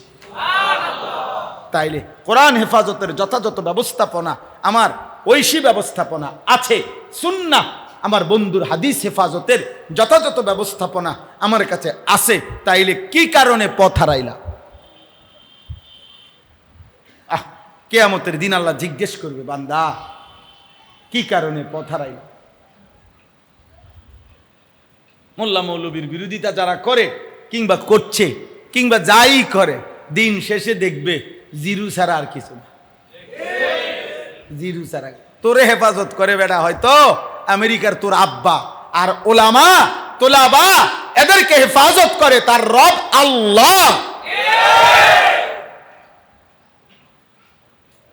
তাইলে কোরআন হেফাজতের যথাযথ ব্যবস্থাপনা আমার ঐশী ব্যবস্থাপনা আছে, সুন্নাহ আমার বন্ধুর হাদিস হেফাজতের যথাযথ ব্যবস্থাপনা আমার কাছে আছে। তাইলে কি কারণে পথ হারাইলা? কিয়ামতের দিন আল্লাহ জিজ্ঞেস করবে, বান্দা কি কারণে পথ হারাইলা? মোল্লা মৌলবীর বিরোধিতা যারা করে কিংবা করছে কিংবা যাই করে, দিন শেষে দেখবে জিরু ছাড়া আর কিছু না। জিরু ছাড়া তোরে হেফাজত করে বেটা হয়তো আমেরিকার তোর আব্বা, আর ওলামা তোলাবা এদেরকে হেফাজত করে তার রব আল্লাহ।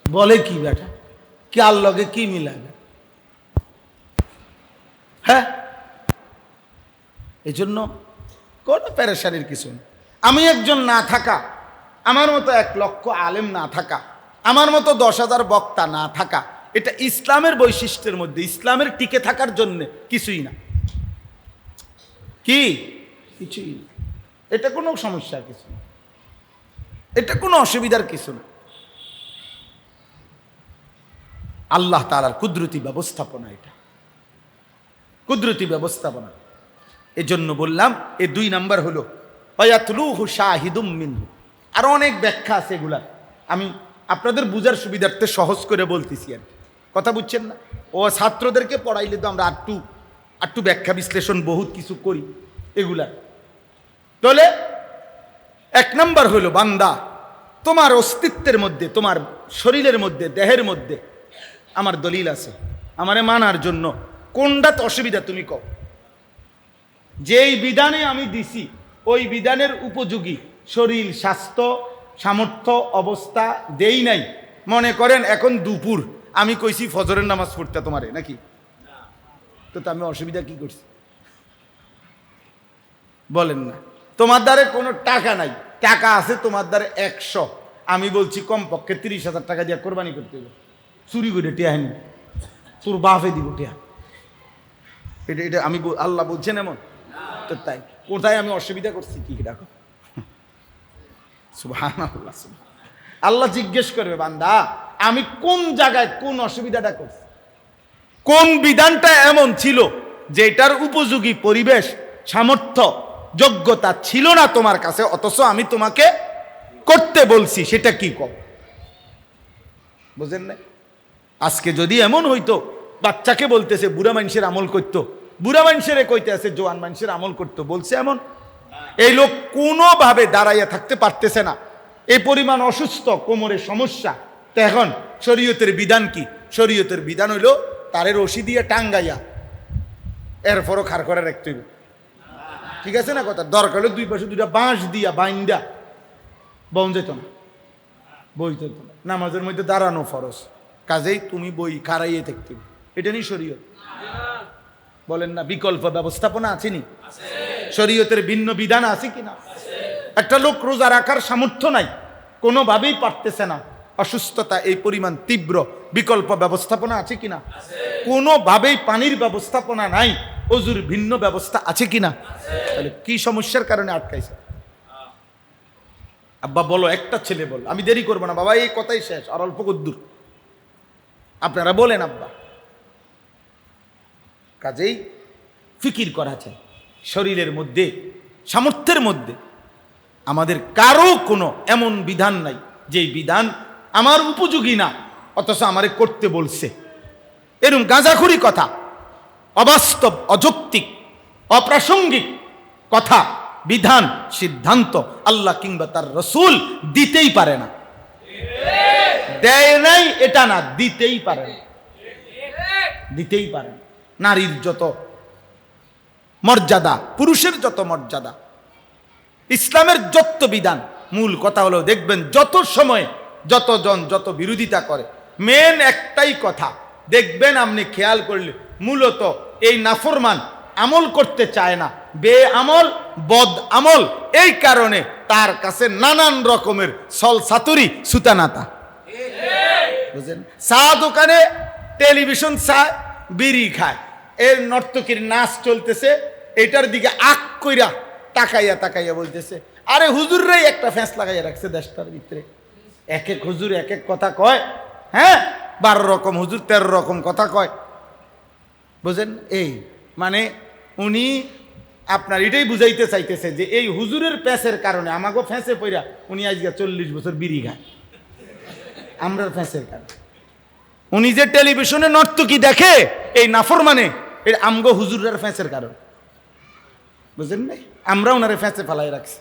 বলে কি বেটা, কি আল্লাহকে কি মিলাবে? হ্যাঁ, এই জন্য কোনো পেরেশানির কিছু নেই। আমি একজন না থাকা, আমার মতো 1 লক্ষ আলেম না থাকা, আমার মতো 10,000 বক্তা না থাকা, এটা ইসলামের বৈশিষ্ট্যের মধ্যে, ইসলামের টিকে থাকার জন্য কিছুই না। কি? কিছুই না। এটা কোনো সমস্যার কিছু না, এটা কোনো অসুবিধার কিছু না। আল্লাহ তাআলার কুদরতি ব্যবস্থাপনা, এটা কুদরতি ব্যবস্থাপনা। এজন্য বললাম এই 2 নাম্বার হলো ওয়ায়াতলুহু শাহিদুম মিনহু। আরো অনেক ব্যাখ্যা আছে, এগুলা আমি আপনাদের বুঝার সুবিধার্থে সহজ করে বলতেছি আর কথা বুঝছেন না। ও ছাত্রদেরকে পড়াইলে তো আমরা আটটু ব্যাখ্যা বিশ্লেষণ বহুত কিছু করি এগুলা। তাহলে 1 নাম্বার হলো বান্দা, তোমার অস্তিত্বের মধ্যে, তোমার শরীরের মধ্যে, দেহের মধ্যে আমার দলিল আছে আমারে মানার জন্য। কোনটাতে অসুবিধা তুমি কও? যেই বিধানে আমি দিছি ওই বিধানের উপযোগী শরীর, স্বাস্থ্য, সামর্থ্য, অবস্থা দেই নাই। মনে করেন এখন দুপুর, আমি কইছি ফজরের নামাজ পড়তে তোমারে নাকি, তো আমি অসুবিধা কি করছি? বলেন না। তোমার দ্বারে কোনো টাকা নাই, টাকা আছে তোমার দ্বারে 100, আমি বলছি কমপক্ষে 30,000 টাকা দিয়ে কোরবানি করতে হবে, চুরি করে টিয়া হেন তোর বাপে দিব টিয়া। এটা আমি আল্লাহ বলছেন এমন? তো তাই কোথায় আমি অসুবিধা করছি কি দেখো? সুবহানাল্লাহ। আল্লাহ জিজ্ঞেস করবে, বান্দা আমি কোন জায়গায় কোন অসুবিধাটা করছি, কোন বিধানটা এমন ছিল যে এটার উপযোগী পরিবেশ, সামর্থ্য, যোগ্যতা ছিল না তোমার কাছে, অথচ আমি তোমাকে করতে বলছি, সেটা কি কর? বুঝেন না? আজকে যদি এমন হইতো, বাচ্চাকে বলতেছে বুড়া মানুষের আমল করতো, বুড়া মানুষের কইতে আছে জোয়ান মানুষের আমল করতো, বলছে এমন? এই লোক কোনোভাবে দাঁড়াইয়া থাকতে পারতেছে না, এই পরিমাণ অসুস্থ, কোমরের সমস্যা। তো এখন শরীয়তের বিধান কি? শরীয়তের বিধান হইল তারে রশি দিয়ে টাঙ্গাইয়া এরপরও খাড় করে রাখতে হইব, ঠিক আছে না কথা? দরকার হলে দুই পাশে দুইটা বাঁশ দিয়া বাইন্দা বন যেত না, বই যেত না। নামাজের মধ্যে দাঁড়ানো ফরজ, কাজেই তুমি বই খাড়াইয়ে থাকতে, এটা নিয়ে শরীয়ত। বলেন না, বিকল্প ব্যবস্থাপনা আছে নি? শরীয়তের ভিন্ন বিধান আছে কিনা? একটা লোক রোজা রাখার সামর্থ্য নাই, কোনোভাবেই পারতেছে না, অসুস্থতা এই পরিমাণ তীব্র, বিকল্প ব্যবস্থাপনা আছে কিনা? কোনোভাবেই পানির ব্যবস্থাপনা নাই, অজুর ভিন্ন ব্যবস্থা আছে কিনা? তাহলে কি সমস্যার কারণে আটকাইছে? আব্বা বলো, একটা ছেলে বল, আমি দেরি করবো না বাবা, এই কথাই শেষ, আর অল্প কদ্দুর, আপনারা বলেন আব্বা। কাজেই ফিকির করা চাই, শরীরের মধ্যে, সামর্থ্যের মধ্যে আমাদের কারো কোনো এমন বিধান নাই যেই বিধান আমার উপযোগী না, অথচ আমারে করতে বলছে। এরকম গাঁজাখুরি কথা, অবাস্তব, অযৌক্তিক, অপ্রাসঙ্গিক কথা, বিধান, সিদ্ধান্ত আল্লাহ কিংবা তার রসুল দিতেই পারে না। দেয় নাই এটা না, দিতেই পারে না, দিতেই পারে না। নারীর যত মর্যাদা, পুরুষের যত মর্যাদা, ইসলামের যত বিধান, মূল কথা হলো দেখবেন যত সময় যতজন যত বিরোধিতা করে, মেন একটাই কথা দেখবেন আপনি খেয়াল করলে, মূলত এই নাফরমান আমল করতে চায় না, বে আমল, বদ আমল, এই কারণে তার কাছে নানান রকমের সল সাতুরি সুতানাতা। বুঝলেন? চা দোকানে টেলিভিশন চায়, বিড়ি খায়, এর নর্তকীর নাচ চলতেছে, এটার দিকে আক কইরা তাকাইয়া তাকাইয়া বলতেছে, আরে হুজুররাই একটা ফ্যাঁস লাগাইয়া রাখছে দেশটার ভিতরে, এক এক হুজুর এক এক কথা কয়, হ্যাঁ 12 রকম হুজুর 13 রকম কথা কয়। বুঝেন? এই মানে উনি আপনার এটাই বুঝাইতে চাইতেছে যে এই হুজুরের প্যাঁচের কারণে আমাকে ফ্যাঁসে পইরা উনি আজকে 40 বছর বিড়ি খায়, আমরার ফ্যাঁসের কারণে। উনি যে টেলিভিশনে নর্তকী দেখে, এই নাফরমানে এই আমগো হুজুরের ফ্যাঁসের কারণ। বুঝলেন না? আমরা ওনারে ফ্যাঁসে ফালাই রাখছি,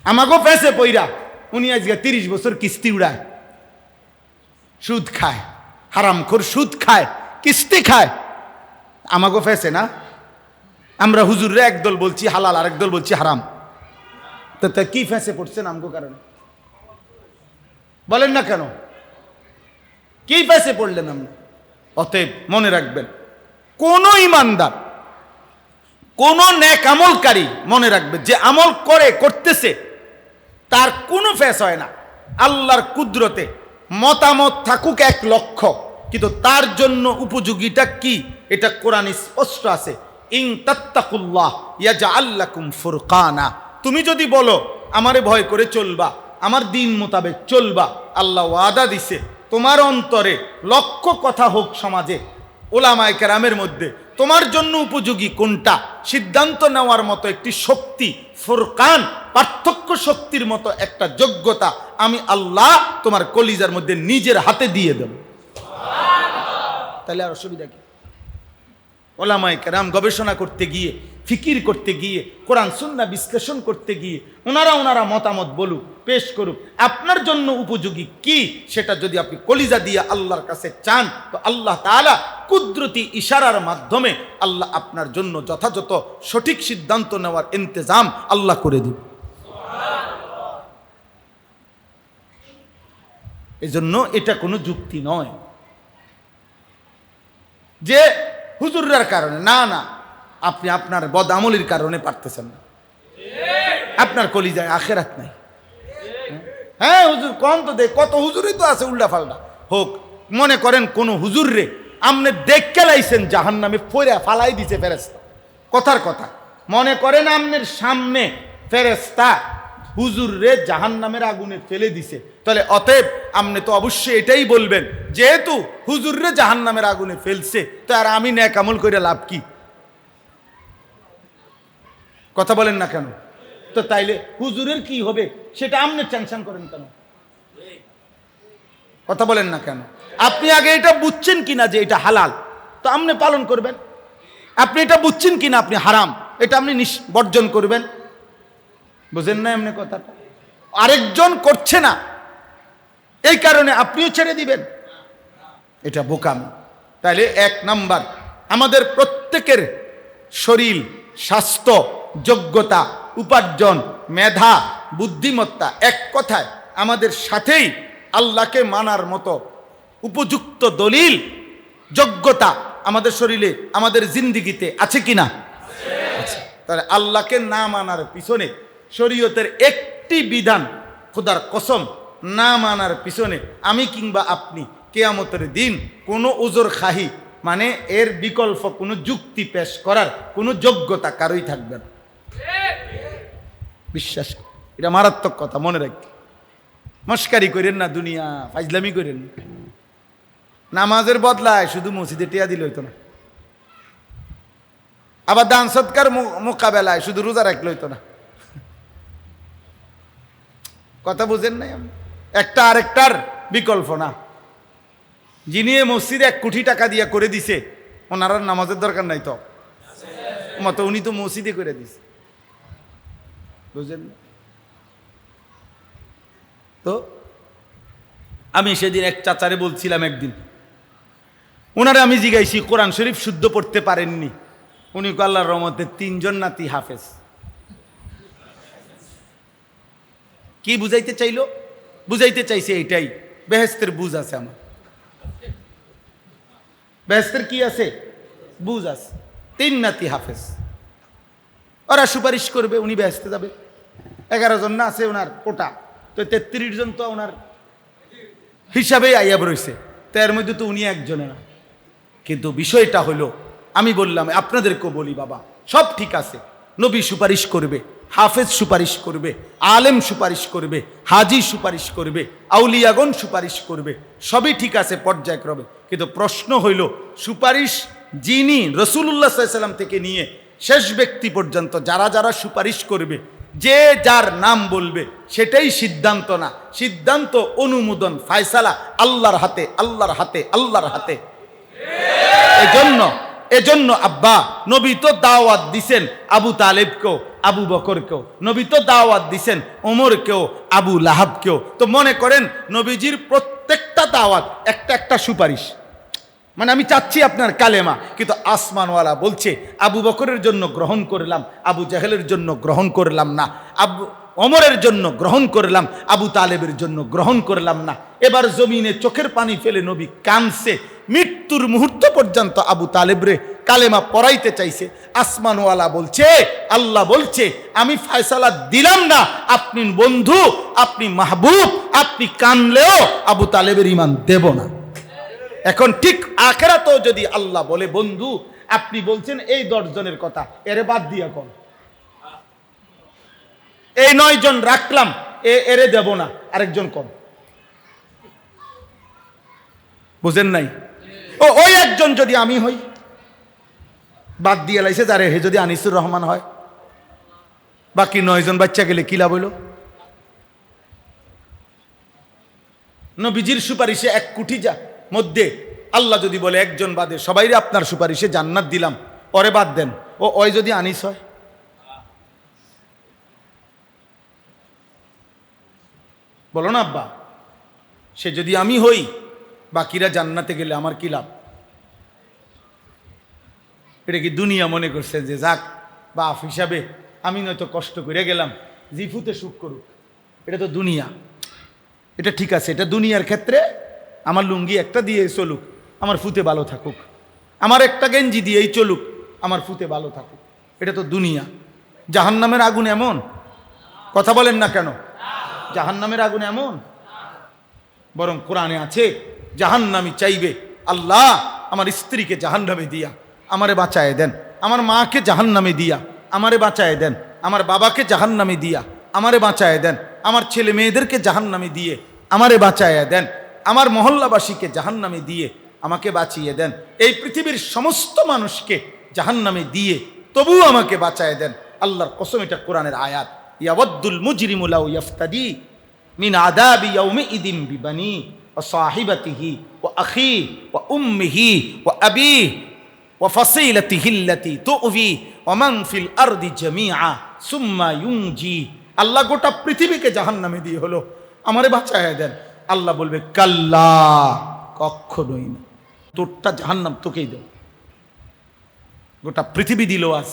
আমাকেও ফ্যাঁসে পইরা উনি আজকে 30 বছর কিস্তি উড়ায়, সুদ খায়, হারামখোর সুদ খায়, কিস্তি খায়, আমাকেও ফ্যাঁসে না। আমরা হুজুররে একদল বলছি হালাল, আর একদল বলছি হারাম, তো তা কি ফ্যাঁসে পড়ছেন আমগো কারণে? বলেন না কেন? কি ফ্যাঁসে পড়লেন আমরা? অতএব মনে রাখবেন, কোন ইমানদার, কোন নেক আমলকারী মনে রাখবে, যে আমল করতেছে তার কোনো ফ্যাস হয় না। আল্লাহর কুদরতে মতামত থাকুক 1 লক্ষ, কিন্তু তার জন্য উপযোগীটা কি এটা কোরআনে স্পষ্ট আছে, ইন তাত্তাকুল্লাহ ইয়াজআল লাকুম ফুরকানা। তুমি যদি বলো আমারে ভয় করে চলবা, আমার দিন মোতাবেক চলবা, আল্লাহ ওয়াদা দিছে তোমার অন্তরে লক্ষ কথা হোক সমাজে, ওলামায়ে কেরামের মধ্যে তোমার জন্য উপযোগী কোনটা সিদ্ধান্ত নেওয়ার মতো একটি শক্তি, ফুরকান, পার্থক্য শক্তির মতো একটা যোগ্যতা আমি আল্লাহ তোমার কলিজার মধ্যে নিজের হাতে দিয়ে দেব। তাহলে আর অসুবিধা কি? ওলামায়ে কেরাম গবেষণা করতে গিয়ে, ফিকির করতে গিয়ে, কোরআন সুন্নাহ বিশ্লেষণ করতে গিয়ে ওনারা মতামত বলুক, পেশ করুক, আপনার জন্য উপযোগী কি সেটা যদি আপনি কলিজা দিয়ে আল্লাহর কাছে চান, তো আল্লাহ তাআলা কুদরতি ইশারার মাধ্যমে আল্লাহ আপনার জন্য যথাযথ সঠিক সিদ্ধান্ত নেওয়ার ইন্তজাম আল্লাহ করে দিবে। এজন্য এটা কোনো যুক্তি নয় যে হুজুররার কারণে, না না, আপনি আপনার বদামলির কারণে পারতেছেন না। আপনার কলিজায় আখেরাত নাই। হ্যাঁ হুজুর কম তো দেখ, কত হুজুরই তো আছে উল্টা ফাল্টা হোক। মনে করেন কোন হুজুর রে আপনি দেখকে লাইছেন জাহান্নামে ফইরা ফালাই দিছে ফেরেশতা, কথার কথা। মনে করেন আপনার সামনে ফেরেশতা হুজুর রে জাহান্নামের আগুনে ফেলে দিছে, তাহলে অতএব আপনি তো অবশ্যই এটাই বলবেন, যেহেতু হুজুর রে জাহান্নামের আগুনে ফেলছে তো আর আমি নেক আমল করে লাভ কি? কথা বলেন না কেন? তো তাইলে হুজুরের কি হবে সেটা আপনি টেনশন করেন কেন? কথা বলেন না কেন? আপনি আগে এটা বুঝছেন কিনা যে এটা হালাল, তো আপনি পালন করবেন। আপনি এটা বুঝছেন কিনা আপনি হারাম, এটা আপনি বর্জন করবেন। বুঝেন না এমনি কথাটা? আরেকজন করছে না এই কারণে আপনিও ছেড়ে দিবেন, এটা বোকামি। তাইলে 1 নাম্বার, আমাদের প্রত্যেকের শরীর, স্বাস্থ্য, যোগ্যতা, উপার্জন, মেধা, বুদ্ধিমত্তা, এক কথায় আমাদের সাথেই আল্লাহকে মানার মতো উপযুক্ত দলিল, যোগ্যতা আমাদের শরীরে, আমাদের জিন্দিগিতে আছে কিনা? আছে। তাহলে আল্লাহকে না মানার পিছনে শরীয়তের একটি বিধান, খোদার কসম, না মানার পিছনে আমি কিংবা আপনি কিয়ামতের দিন কোনো উজর খাহি, মানে এর বিকল্প কোনো যুক্তি পেশ করার কোনো যোগ্যতা কারোই থাকবে না। বিশ্বাস, এটা মারাত্মক কথা, মনে রাখি। মস্কারি করেন না, দুনিয়া ফাজলামি করেন। নামাজের বদলায় শুধু মসজিদে টিয়া দিলে হইতো না, আবার দান সৎকার মোকাবেলায় শুধু রোজা রাখলে হইতো না। কথা বুঝেন নাই? একটা আরেকটার বিকল্প না। যিনি মসজিদে 1 কোটি টাকা দিয়ে করে দিছে, ওনার নামাজের দরকার নাই তো মতো, উনি তো মসজিদে করে দিছে। বুঝেন? তো আমি সেদিন এক চাচারে বলছিলাম, একদিন ওনারে আমি জিজ্ঞাসি কোরআন শরীফ শুদ্ধ পড়তে পারেননি? উনি আল্লাহর রহমতে 3 জন নাতি হাফেজ। কি বুঝাইতে চাইলো? বুঝাইতে চাইছে এইটাই, বেহেস্তের বুঝ আছে আমার। বেহেস্তের কি আছে? বুঝ আছে। 3 নাতি হাফেজ, ওরা সুপারিশ করবে, উনি বেহেস্তে যাবে। 11 জন না আছে ওনার কোটা, তো 33 জন তো ওনার হিসাবে আইয়াব রয়েছে, তো এর মধ্যে তো উনি একজনে না। কিন্তু বিষয়টা হলো, আমি বললাম আপনাদেরকেও বলি, বাবা সব ঠিক আছে, নবী সুপারিশ করবে, হাফেজ সুপারিশ করবে, আলেম সুপারিশ করবে, হাজি সুপারিশ করবে, আউলিয়াগণ সুপারিশ করবে, সবই ঠিক আছে পর্যায়ক্রমে। কিন্তু প্রশ্ন হইল, সুপারিশ যিনি রাসূলুল্লাহ সাল্লাল্লাহু আলাইহি ওয়াসাল্লাম থেকে নিয়ে শেষ ব্যক্তি পর্যন্ত যারা যারা সুপারিশ করবে, যে যার নাম বলবে সেটাই সিদ্ধান্ত না। সিদ্ধান্ত, অনুমোদন, ফায়সালা আল্লাহর হাতে, আল্লাহর হাতে, আল্লাহর হাতে। এজন্য আব্বা নবী তো দাওয়াত দিছেন আবু তালেবকেও, আবু বকরকেও, নবী তো দাওয়াত দিছেন ওমরকেও, আবু লাহাবকেও। তো মনে করেন নবীজির প্রত্যেকটা দাওয়াত একটা একটা সুপারিশ। মানে আমি চাচ্ছি আপনার কালেমা, কিন্তু আসমানওয়ালা বলছে আবু বকরের জন্য গ্রহণ করলাম, আবু জাহেলের জন্য গ্রহণ করলাম না, আবু ওমরের জন্য গ্রহণ করলাম, আবু তালেবের জন্য গ্রহণ করলাম না। এবার জমিনে চোখের পানি ফেলে নবী কাঁদছে, মৃত্যুর মুহূর্ত পর্যন্ত আবু তালেবরে কালেমা পড়াইতে চাইছে। আসমানওয়ালা বলছে, আল্লাহ বলছে আমি ফয়সালা দিলাম না, আপনি বন্ধু, আপনি মাহবুব, আপনি কানলেও আবু তালেবের ঈমান দেব না। এখন ঠিক আখিরাতেও যদি আল্লাহ বলে, বন্ধু আপনি বলছেন এই 10 জনের কথা, এরে বাদ দিয়া কোন, এই 9 জন রাখলাম, এরে দেব না, আরেকজন কম। বুঝেন নাই? ওই একজন যদি আমি হই, বাদ দিয়ে লাইছে যারে, হে যদি আনিসুর রহমান হয়, বাকি 9 জন বাচ্চা গেলে কি লাভ হইল? নবীজির সুপারিশে 1 কোটি মধ্যে আল্লাহ যদি বলে একজন বাদে সবাইরে আপনার সুপারিশে জান্নাত দিলাম, পরে বাদ দেন, ওই যদি আনিস হয়, বলো না আব্বা, সে যদি আমি হই, বাকিরা জান্নাতে গেলে আমার কি লাভ? এটা কি দুনিয়া মনে করছে যে যাক বাপ হিসাবে আমি নয়তো কষ্ট করে গেলাম, জিফুতে সুখ করুক? এটা তো দুনিয়া। এটা ঠিক আছে, এটা দুনিয়ার ক্ষেত্রে আমার লুঙ্গি একটা দিয়ে চলুক, আমার ফুতে ভালো থাকুক, আমার একটা গেঞ্জি দিয়েই চলুক, আমার ফুতে ভালো থাকুক। এটা তো দুনিয়া। জাহান্নামের আগুন এমন, কথা বলেন না কেন? জাহান্নামের আগুন এমন, বরং কোরআনে আছে জাহান্নামী চাইবে, আল্লাহ আমার স্ত্রীকে জাহান্নামে দিয়া আমারে বাঁচায় দেন, আমার মাকে জাহান্নামে দিয়া আমারে বাঁচায় দেন, আমার বাবাকে জাহান্নামে দিয়া আমারে বাঁচায় দেন, আমার ছেলে মেয়েদেরকে জাহান্নামে দিয়ে আমারে বাঁচায় দেন, আমার মহল্লাবাসীকে জাহান্নামে দিয়ে আমাকে বাঁচিয়ে দেন, এই পৃথিবীর সমস্ত মানুষকে জাহান্নামে দিয়ে তবুও আমাকে বাঁচায় দেন। আল্লাহর কসম, এটা কোরআনের আয়াত। ইয়াওয়াদ্দুল মুজরিমু লাউ ইফতাদি মিন আযাবি ইয়াউমিইদিন বিবানি ওয়া সাহিবাতিহি ওয়া আখিহি ওয়া উম্মিহি ওয়া আবিহি ওয়া ফাসিলাতিহি আল্লাতী তু'বি ওয়া মান ফিল আরদি জামিআ সুম্মা ইউনজি। আল্লাহ গোটা পৃথিবীকে জাহান্নামে দিয়ে হলো আমারে বাঁচায় দেন। আল্লাহ বলবে কাল্লা, কখনোই না, তোরটা জাহান্নাম তোকেই দেব। গোটা পৃথিবী দিল আজ,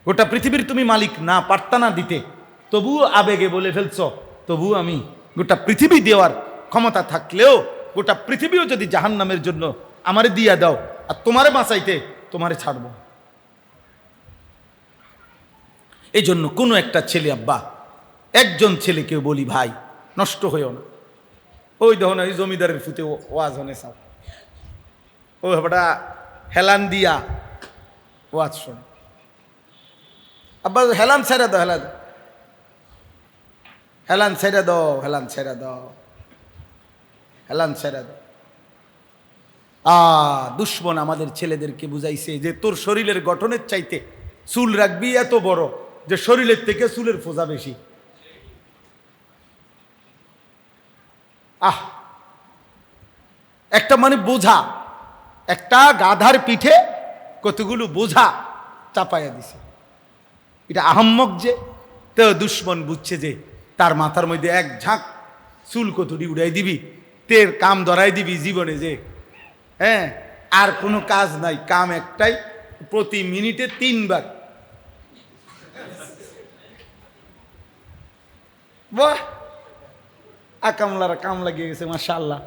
গোটা পৃথিবীর তুমি মালিক না, পারতা না দিতে, তবুও আবেগে বলে ফেলছ, তবুও আমি গোটা পৃথিবী দেওয়ার ক্ষমতা থাকলেও গোটা পৃথিবীও যদি জাহান্নামের জন্য আমারে দিয়া দাও আর তোমারে বাঁচাইতে তোমারে ছাড়বো। এই জন্য কোনো একটা ছেলে, আব্বা একজন ছেলেকেও বলি, ভাই নষ্ট হইও না। ওই দেখো না, ওই জমিদারের ফুতে ওয়াজ হনে সাও, ও ব্যাপারটা হেলান দিয়া ওয়াজ শোনে। আব্বা হেলান ছেড়ে দাও, হেলান হেলান ছেড়ে দাও, হেলান ছেড়ে দাও, হেলান ছেড়ে দাও। দুশ্মন আমাদের ছেলেদেরকে বুঝাইছে যে তোর শরীরের গঠনের চাইতে চুল রাখবি এত বড় যে শরীরের থেকে চুলের ফোঁজা বেশি। একটা মানে বোঝা, একটা গাধার পিঠে কতগুলো বোঝা চাপাইয়া দিছে। এটা আহাম্মক যে, তো দুশ্মন বুঝছে যে তার মাথার মধ্যে এক ঝাঁক চুল কতটি উড়াই দিবি, তের কাম ধরাই দিবি জীবনে, যে হ্যাঁ আর কোনো কাজ নাই, কাম একটাই, প্রতি মিনিটে 3 বার। বাহ, আকামলারা কাম লাগিয়ে গেছে মাশাআল্লাহ।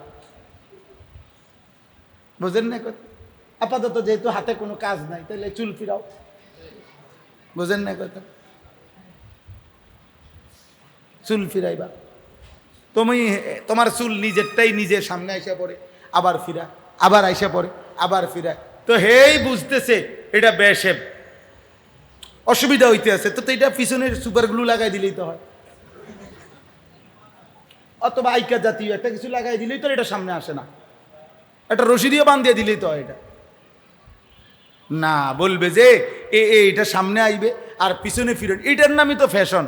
বুঝেন না কথা? আপাতত যেহেতু হাতে কোনো কাজ নাই, তাহলে চুল ফিরাও। বুঝেন না কথা? চুল ফিরাইবা তুমি, তোমার চুল নিজেরটাই নিজের সামনে আইসা পড়ে, আবার ফিরা, আবার আইসা পড়ে, আবার ফিরা। তো হেই বুঝতেছে এটা বেশেব, অসুবিধা হইতে আছে, তো এটা পিছনের সুপার গ্লু লাগাই দিলেই তো হয়, অথবা আইকা জাতীয় একটা কিছু লাগাই দিলেই তো এটা সামনে আসে না, একটা রশি দিয়ে বান্ধিয়ে দিলেই তো হয়। এটা না, বলবে যে এটা সামনে আইবে আর পিছনে ফিরে, এটার নামই তো ফ্যাশন।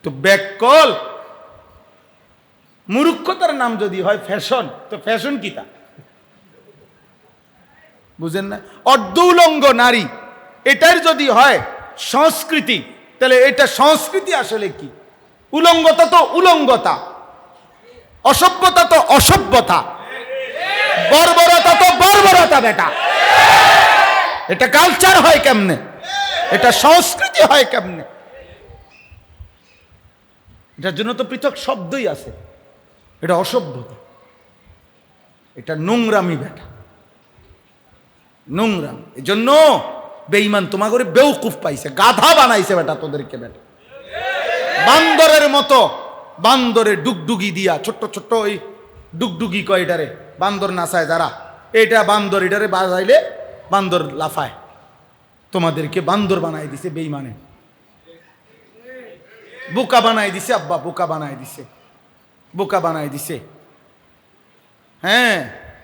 তো ব্যাককল মূর্খতার নাম যদি হয় ফ্যাশন, তো ফ্যাশন কি তা বুঝেন না? অর্ধ উলঙ্গ নারী এটার যদি হয় সংস্কৃতি, তাহলে এটা সংস্কৃতি আসলে কি? উলঙ্গতা তো উলঙ্গতা, অসভ্যতা তো অসভ্যতা, বর্বরতা তো বর্বরতা। বেটা, এটা কালচার হয় কেমনে? এটা সংস্কৃতি হয় কেমনে? এটার জন্য তো পৃথক শব্দই আছে। এটা অসভ্যতা, এটা নোংরামি। বেটা, নোংরাম। এই জন্য বেঈমান তোমা করে বেউকুফ পাইছে, গাধা বানাইছে বেটা তোদেরকে। বেটা বান্দরের মতো, বান্দরে ডুগডুগি দিয়া, ছোট্ট ছোট্ট ওই ডুগডুগি কয় এটারে, বান্দর নাচায় যারা, এটা বান্দর, এটারে বাজাইলে বান্দর লাফায়। তোমাদেরকে বান্দর বানাই দিছে বেঈমানে, বোকা বানাই দিছে। আব্বা বোকা বানাই দিছে, বোকা বানাই দিছে। হ্যাঁ,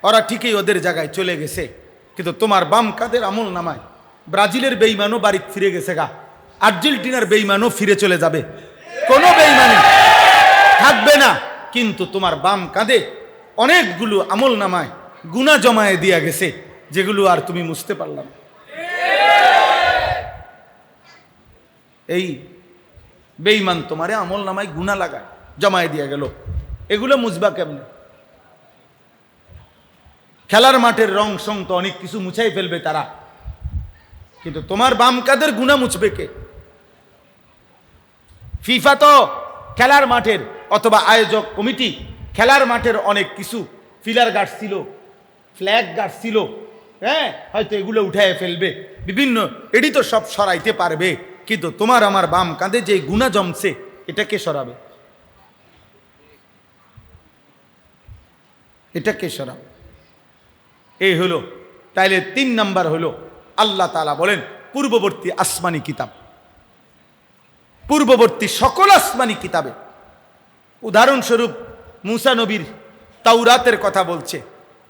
ওরা ঠিকই ওদের জায়গায় চলে গেছে, কিন্তু তোমার বাম কাদের আমল নামায় ব্রাজিলের বেঈমানও বাড়ি ফিরে গেছে গা, আর্জেন্টিনার বেঈমানও ফিরে চলে যাবে, কোনো বেঈমানি থাকবে না। কিন্তু তোমার বাম কাঁধে অনেকগুলো আমল নামায় গুনাহ জমায়ে দিয়া গেছে, যেগুলো আর তুমি মুছতে পারলাম। এই বেঈমান তোমারে আমল নামায় গুনাহ লাগায় জমায়ে দিয়া গেল, এগুলো মুছবা কেমনে? খেলার মাঠের রং সং তো অনেক কিছু মুছাই ফেলবে তারা, কিন্তু তোমার বাম কাঁধের গুনাহ মুছবে কে? ফিফা তো খেলার মাঠের অথবা আয়োজক কমিটি খেলার মাঠের অনেক কিছু ফিলার গাড়ছিল, ফ্ল্যাগ গাড়ছিল, হ্যাঁ হয়তো এগুলো উঠায় ফেলবে, বিভিন্ন এটি তো সব সরাইতে পারবে, কিন্তু তোমার আমার বাম কাঁধে যে গুনাহ জমছে এটা কে সরাবে? এটা কে সরাবে? এই হলো। তাইলে 3 নাম্বার হলো আল্লাহ তাআলা বলেন পূর্ববর্তী আসমানি কিতাব, পূর্ববর্তী সকল আসমানি কিতাবে, উদাহরণস্বরূপ মুসা নবীর তাওরাতের কথা বলছে,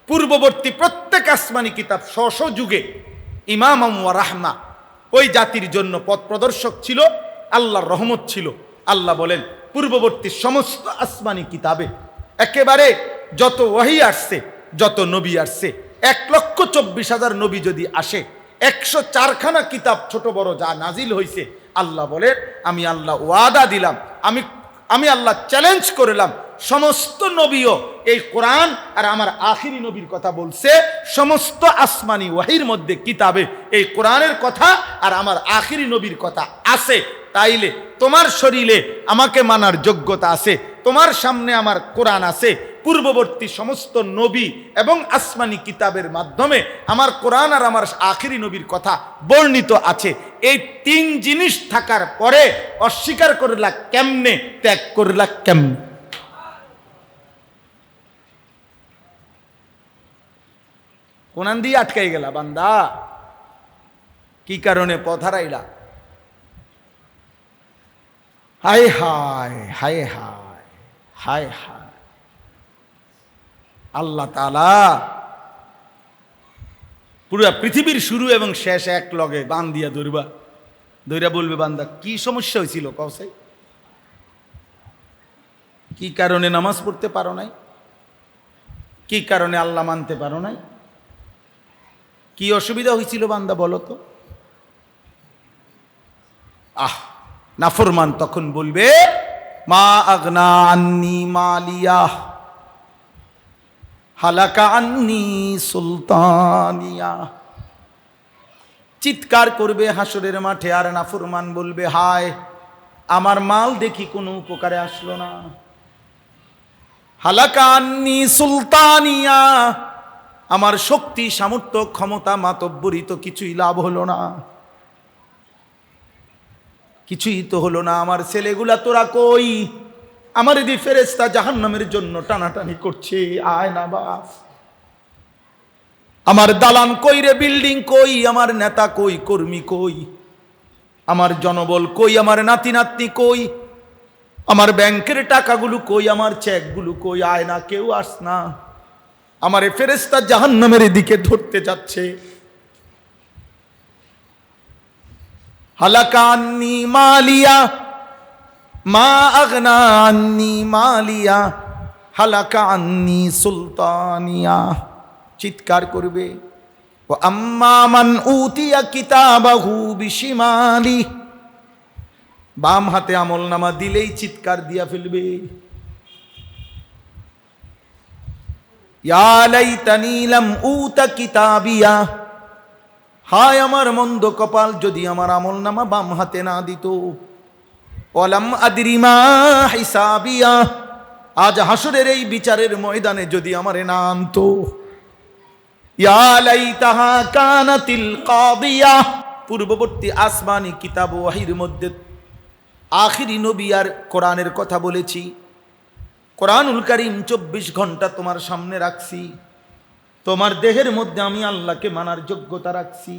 পূর্ববর্তী প্রত্যেক আসমানি কিতাব স্ব যুগে ইমাম ওয়া রাহমা, ওই জাতির জন্য পথ প্রদর্শক ছিল, আল্লাহর রহমত ছিল। আল্লাহ বলেন পূর্ববর্তী সমস্ত আসমানি কিতাবে একেবারে যত ওহী আসছে, যত নবী আসছে, 1,24,000 নবী যদি আসে, 104খানা কিতাব ছোট বড় যা নাজিল হয়েছে, আল্লাহ বলেন আমি আল্লাহ ওয়াদা দিলাম, আমি আল্লাহ চ্যালেঞ্জ করলাম, সমস্ত নবীও এই কোরআন আর আমার আখিরি নবীর কথা বলছে, সমস্ত আসমানি ওয়াহির মধ্যে কিতাবে এই কোরআনের কথা আর আমার আখিরি নবীর কথা আছে। তাইলে তোমার শরীরে আমাকে মানার যোগ্যতা আছে, তোমার সামনে আমার কোরআন আছে, পূর্ববর্তী সমস্ত নবী এবং আসমানি কিতাবের মাধ্যমে আমার কোরআন আর আমার আখিরি নবীর কথা বর্ণিত আছে। এই 3 জিনিস থাকার পরে অস্বীকার করলা কেমনে, ত্যাগ করলা কেমনে? কোরআন দিয়ে আটকাই গেলা বান্দা, কি কারণে পথ হারাইলা? হায় হায় হায় হায় হায় হায়। আল্লাহ তাআলা পুরো পৃথিবীর শুরু এবং শেষ এক লগে বান দিয়া ধইরা বলবে বান্দা কি সমস্যা হয়েছিল কওছে? কি কারণে নামাজ পড়তে পারো নাই? কি কারণে আল্লাহ মানতে পারো নাই? কি অসুবিধা হয়েছিল বান্দা বলো তো? নাফরমান তখন বলবে মা আগনা আন্নি মালিয়া হালাকা আন্নি সুলতানিয়া। চিৎকার করবে হাসরের মাঠে, আর নাফরমান বলবে হায় আমার মাল দেখি কোনো উপকারে আসলো না। হালাকা আন্নি সুলতানিয়া, আমার শক্তি সামর্থ্য ক্ষমতা মাতব্বরি তো কিছুই লাভ হলো না, কিছুই তো হলো না। আমার ছেলেগুলা তোরা কই? আমার এদি ফেরেশতা জাহান্নামের জন্য টানাটানি করছে, আয় না বাস। আমার দালান কই রে, বিল্ডিং কই, আমার নেতা কই, কর্মী কই, আমার জনবল কই, আমার নাতি নাতনি কই, আমার ব্যাংকের টাকাগুলো কই, আমার চেকগুলো কই, আয় না, কেউ আস না। আমার এই ফেরেশতা জাহান্নামের দিকে ধরতে যাচ্ছে। হালাকা আন্নি মালিয়া মা আগনা আন্নি মালিয়া হালাকা আন্নি সুলতানিয়া। চিৎকার করবে ও আম্মা মান উতিয়া কিতাবাহু বিশিমালি, বাম হাতে আমলনামা দিলেই চিৎকার দিয়া ফেলবে ইয়া লাইতানি লাম উতা কিতাবিয়া, হায় আমার মন্দ কপাল যদি আমার আমলনামা বাম হাতে না দিত। ওয়ালাম আদরি মা হিসাবিয়া, আজ হাসরের এই বিচারের ময়দানে যদি আমারে না আনতো। ইয়া লাইতাহা কানাতিল কাদিয়া, পূর্ববর্তী আসমানি কিতাব ওয়াহির মধ্যে আখিরি নবী আর কোরআনের কথা বলেছি। কোরআনুল কারীম 24 ঘন্টা তোমার সামনে রাখছি, তোমার দেহের মধ্যে আমি আল্লাহকে মানার যোগ্যতা রাখছি।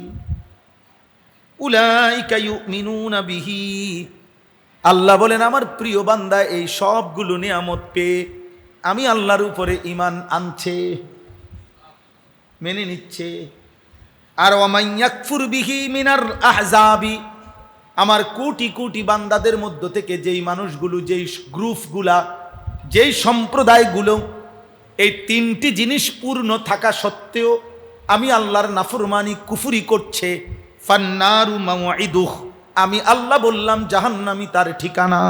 উলাইকা ইউমিনুনা বিহি, আল্লাহ বলেন আমার প্রিয় বান্দা এই সবগুলো নিয়ামত পেয়ে আমি আল্লাহর উপরে ঈমান আনছে, মেনে নিচ্ছে। আর ওয়ামান ইয়াকফুর বিহি মিনার আহজাবি, আমার কোটি কোটি বান্দাদের মধ্য থেকে যেই মানুষগুলো, যেই গ্রুপগুলা, যেই সম্প্রদায়গুলো এই 3টি জিনিস পূর্ণ থাকা সত্ত্বেও আমি আল্লাহর নাফরমানি কুফরি করছে, ফান্নারু মাওইদুহ, আমি আল্লাহ বললাম জাহান্নামী তার ঠিকানা।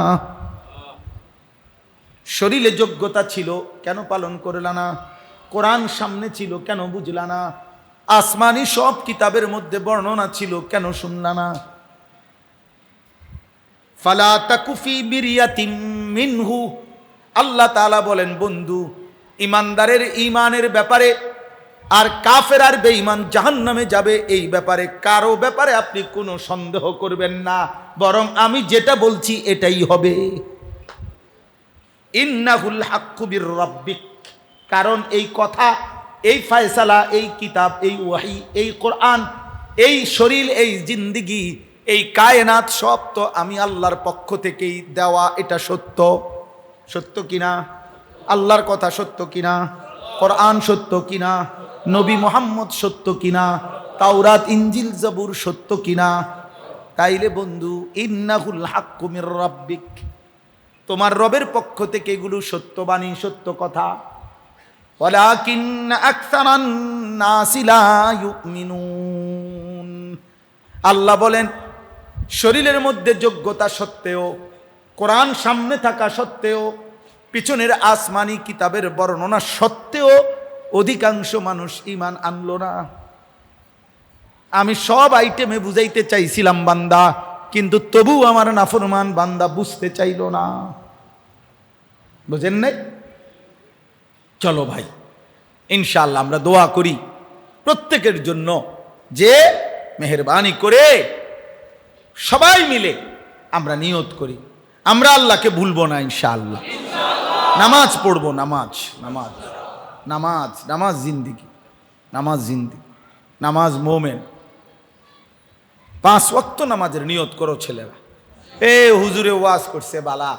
শরীরে যোগ্যতা ছিল কেন পালন করলা না? কোরআন সামনে ছিল কেন বুঝলা না? আসমানি সব কিতাবের মধ্যে বর্ণনা ছিল কেন শুনলা না? ফালা তাকুফি বিরিয়াতিম মিনহু, আল্লাহ তাআলা বলেন বন্ধু ইমানদারের ঈমানের ব্যাপারে আর কাফের আর বেঈমান জাহান্নামে যাবে, এই ব্যাপারে কারো ব্যাপারে আপনি কোনো সন্দেহ করবেন না, বরং আমি যেটা বলছি এটাই হবে। ইন্নাহুল হাক্কু বির রাব্বিক, কারণ এই কথা, এই ফয়সালা, এই কিতাব, এই ওয়াহি, এই কোরআন, এই শরীর, এই জিন্দেগি, এই কায়নাত সব তো আমি আল্লাহর পক্ষ থেকেই দেওয়া। এটা সত্য, সত্য কিনা? আল্লাহর কথা সত্য কিনা? কোরআন সত্য কিনা? নবী মুহাম্মদ সত্য কিনা? তাওরাত ইনজিল জাবুর সত্য কিনা? তাইলে বন্ধু, ইন্নাহুল হাক্কু মির রাব্বিক, তোমার রবের পক্ষ থেকে এগুলো সত্যবাণী, সত্য কথা। ওয়ালাকিন্না আকসারান নাসি লা ইউমিনুন, আল্লাহ বলেন শরীরের মধ্যে যোগ্যতা সত্ত্বেও, কোরআন সামনে থাকা সত্ত্বেও, পিছনের আসমানি কিতাবের বর্ণনা সত্ত্বেও অধিকাংশ মানুষ ঈমান আনলো না। আমি সব আইটেমে বুঝাইতে চাইছিলাম বান্দা, কিন্তু তবু আমার নাফরমান বান্দা বুঝতে চাইল না। বুঝেন নাই? চলো ভাই, ইনশাআল্লাহ আমরা দোয়া করি প্রত্যেকের জন্য, যে মেহেরবানি করে সবাই মিলে আমরা নিয়ত করি আমরা আল্লাহকে ভুলবো না ইনশাআল্লাহ। নামাজ পড়বো, নামাজ নামাজ নামাজ নামাজ জিন্দিগি, নামাজ জিন্দিগি, নামাজ মোমেন। 5 ওয়াক্ত নামাজের নিয়ত করো ছেলেরা। হুজুরে ওয়াজ করছে, বালা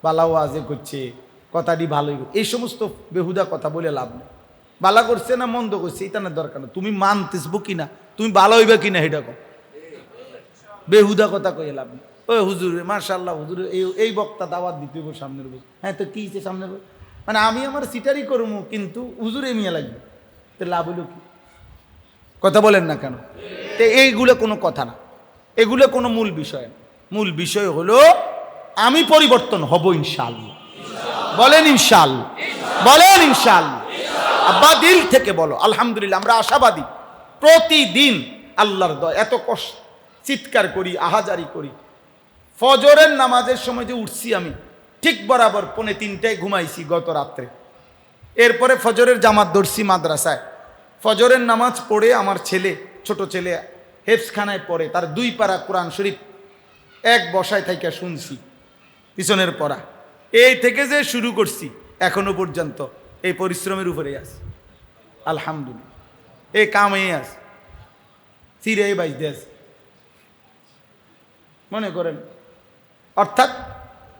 বালা ওয়াজে করছে, কথাটি ভালোই, এই সমস্ত বেহুদা কথা বলে লাভ নেই। বালা করছে না মন্দ করছে এটা না দরকার না, তুমি মানতেসবো কিনা, তুমি ভালো হইবা কিনা এটা কো, বেহুদা কথা কয়ে লাভ নেই। ওই হুজুরে মাশাআল্লাহ, হুজুরে এই বক্তা দাওয়াত দিতে হইব সামনের বছর। হ্যাঁ তো কি সামনের বছর, মানে আমি আমার সিটারই করবো, কিন্তু হুজুরে মিয়া লাগবে, তো লাভ হইল কি? কথা বলেন না কেন? তো এইগুলো কোনো কথা না, এগুলো কোনো মূল বিষয় না। মূল বিষয় হলো আমি পরিবর্তন হব ইনশাআল্লাহ। বলেন ইনশাআল্লাহ, বলেন ইনশাআল্লাহ। আব্বা দিল থেকে বলো আলহামদুলিল্লাহ। আমরা আশাবাদী, প্রতিদিন আল্লাহর দয়া, এত কষ্ট চিৎকার করি, আহাজারি করি। ফজরের নামাজের সময় যে উঠছি আমি ঠিক বরাবর 2:45 ঘুমাইছি গত রাত্রে। এরপরে ফজরের জামাত ধরছি মাদ্রাসায়। ফজরের নামাজ পড়ে আমার ছেলে, ছোট ছেলে হেফজখানায় পড়ে, তার 2 পারা কোরআন শরীফ এক বসায় থেকে শুনছি পিছনের পড়া। এই থেকে যে শুরু করছি এখনো পর্যন্ত এই পরিশ্রমের উপরেই আছে আলহামদুলিল্লাহ। এই কামেই আছে, সিরে বাইজতে আছে মনে করেন, অর্থাৎ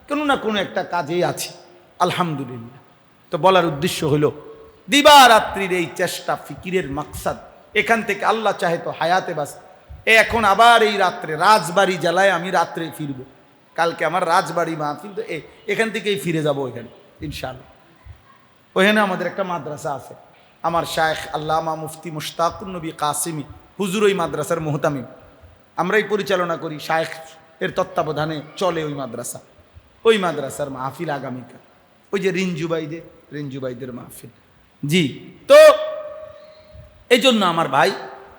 কোনো না কোনো একটা কাজেই আছে আলহামদুলিল্লাহ। তো বলার উদ্দেশ্য হলো দিবারাত্রির এই চেষ্টা, ফিকিরের মাকসাদ, এখান থেকে আল্লাহ চাহে তো হায়াতে বাস। এখন আবার এই রাত্রে রাজবাড়ি জেলায় আমি রাত্রে ফিরব, কালকে আমার রাজবাড়ি মাহফিল, তো এখান থেকেই ফিরে যাব ওইখানে ইনশাআল্লাহ। ওইখানে আমাদের একটা মাদ্রাসা আছে, আমার শায়েখ আল্লামা মুফতি মুশতাকুন নবী কাসিমি হুজুর ওই মাদ্রাসার মুহতামিম, আমরাই পরিচালনা করি, শায়েখ এর তত্ত্বাবধানে চলে ওই মাদ্রাসা। ওই মাদ্রাসার মাহফিল আগামীকাল, ওই যে রিঞ্জুবাইদের মাহফিল। জি, তো এই জন্য আমার ভাই,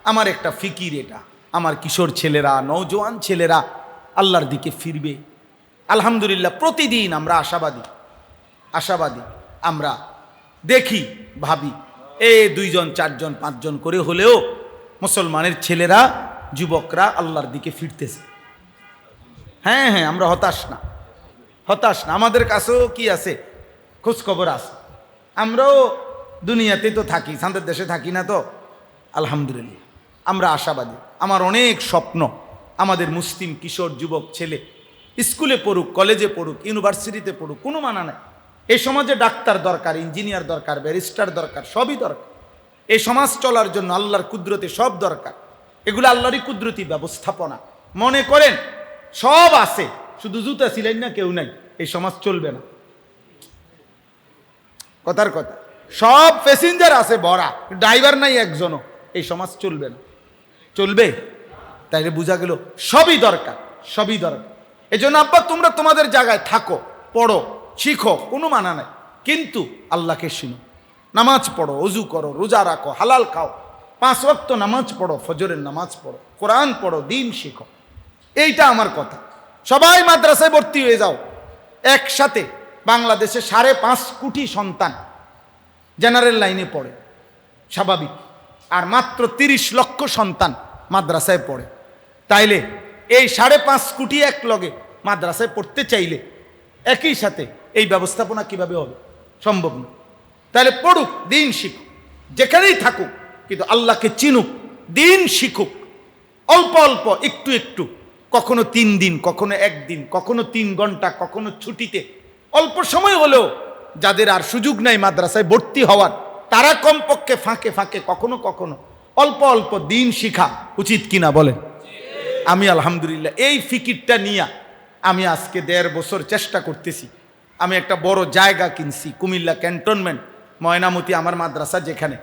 আমার একটা ফিকির এটা, আমার কিশোর ছেলেরা, নওজোয়ান ছেলেরা আল্লাহর দিকে ফিরবে আলহামদুলিল্লাহ। প্রতিদিন আমরা আশাবাদী আমরা দেখি, ভাবি, 2 জন 4 জন 5 জন করে হলেও মুসলমানের ছেলেরা, যুবকরা আল্লাহর দিকে ফিরতেছে। হ্যাঁ হ্যাঁ, আমরা হতাশ না। আমাদের কাছেও কি আছে, খোঁজখবর আছে। আমরাও দুনিয়াতে তো থাকি, সান্দের দেশে থাকি না তো আলহামদুলিল্লাহ। আমরা আশাবাদী। আমার অনেক স্বপ্ন আমাদের মুসলিম কিশোর যুবক ছেলে স্কুলে পড়ুক, কলেজে পড়ুক, ইউনিভার্সিটিতে পড়ুক, কোনো মানা নাই। এই সমাজে ডাক্তার দরকার, ইঞ্জিনিয়ার দরকার, ব্যারিস্টার দরকার, সবই দরকার। এই সমাজ চলার জন্য আল্লাহর কুদরতে সব দরকার। এগুলো আল্লাহরই কুদরতি ব্যবস্থাপনা। মনে করেন সব আছে, শুধু জুতা ছিলেন না কেউ নাই, এই সমাজ চলবে না। কথার কথা, সব প্যাসেঞ্জার আছে ভরা, ড্রাইভার নাই একজনও, এই সমাজ চলবে না। চলবে? তাইলে বোঝা গেল সবই দরকার। এই জন্য আব্বা তোমরা তোমাদের জায়গায় থাকো, পড়ো, শিখো, কোনো মানা নাই, কিন্তু আল্লাহকে চিনো। নামাজ পড়ো, ওযু করো, রোজা রাখো, হালাল খাও, 5 ওয়াক্ত নামাজ পড়ো, ফজরের নামাজ পড়ো, কোরআন পড়ো, দিন শিখো। এইটা আমার কথা। সবাই মাদ্রাসায় ভর্তি হয়ে যাও একসাথে। বাংলাদেশে 5.5 কোটি সন্তান জেনারেল লাইনে পড়ে, স্বাভাবিক। আর মাত্র 30 লক্ষ সন্তান মাদ্রাসায় পড়ে, তাইলে এই 5.5 কোটি এক লগে মাদ্রাসায় পড়তে চাইলে একই সাথে এই ব্যবস্থাপনা কিভাবে হবে? সম্ভব না। তাহলে পড়ুক, দিন শিখুক, যেখানেই থাকুক, কিন্তু আল্লাহকে চিনুক, দিন শিখুক, অল্প অল্প, একটু একটু, কখনো 3 দিন, কখনো 1 দিন, কখনো 3 ঘন্টা, কখনো ছুটিতে, অল্প সময় হলেও, যাদের আর সুযোগ নাই মাদ্রাসায় ভর্তি হওয়ার, তারা কমপক্ষে ফাঁকে ফাঁকে কখনো কখনো অল্প অল্প দিন শিখা উচিত কিনা বলেন? আমি আলহামদুলিল্লাহ এই ফিকিরটা নিয়ে আমি আজকে 1.5 বছর চেষ্টা করতেছি। আমি একটা বড় জায়গা কিনছি, কুমিল্লা ক্যান্টনমেন্ট, ময়নামতি আমার মাদ্রাসা যেখানে,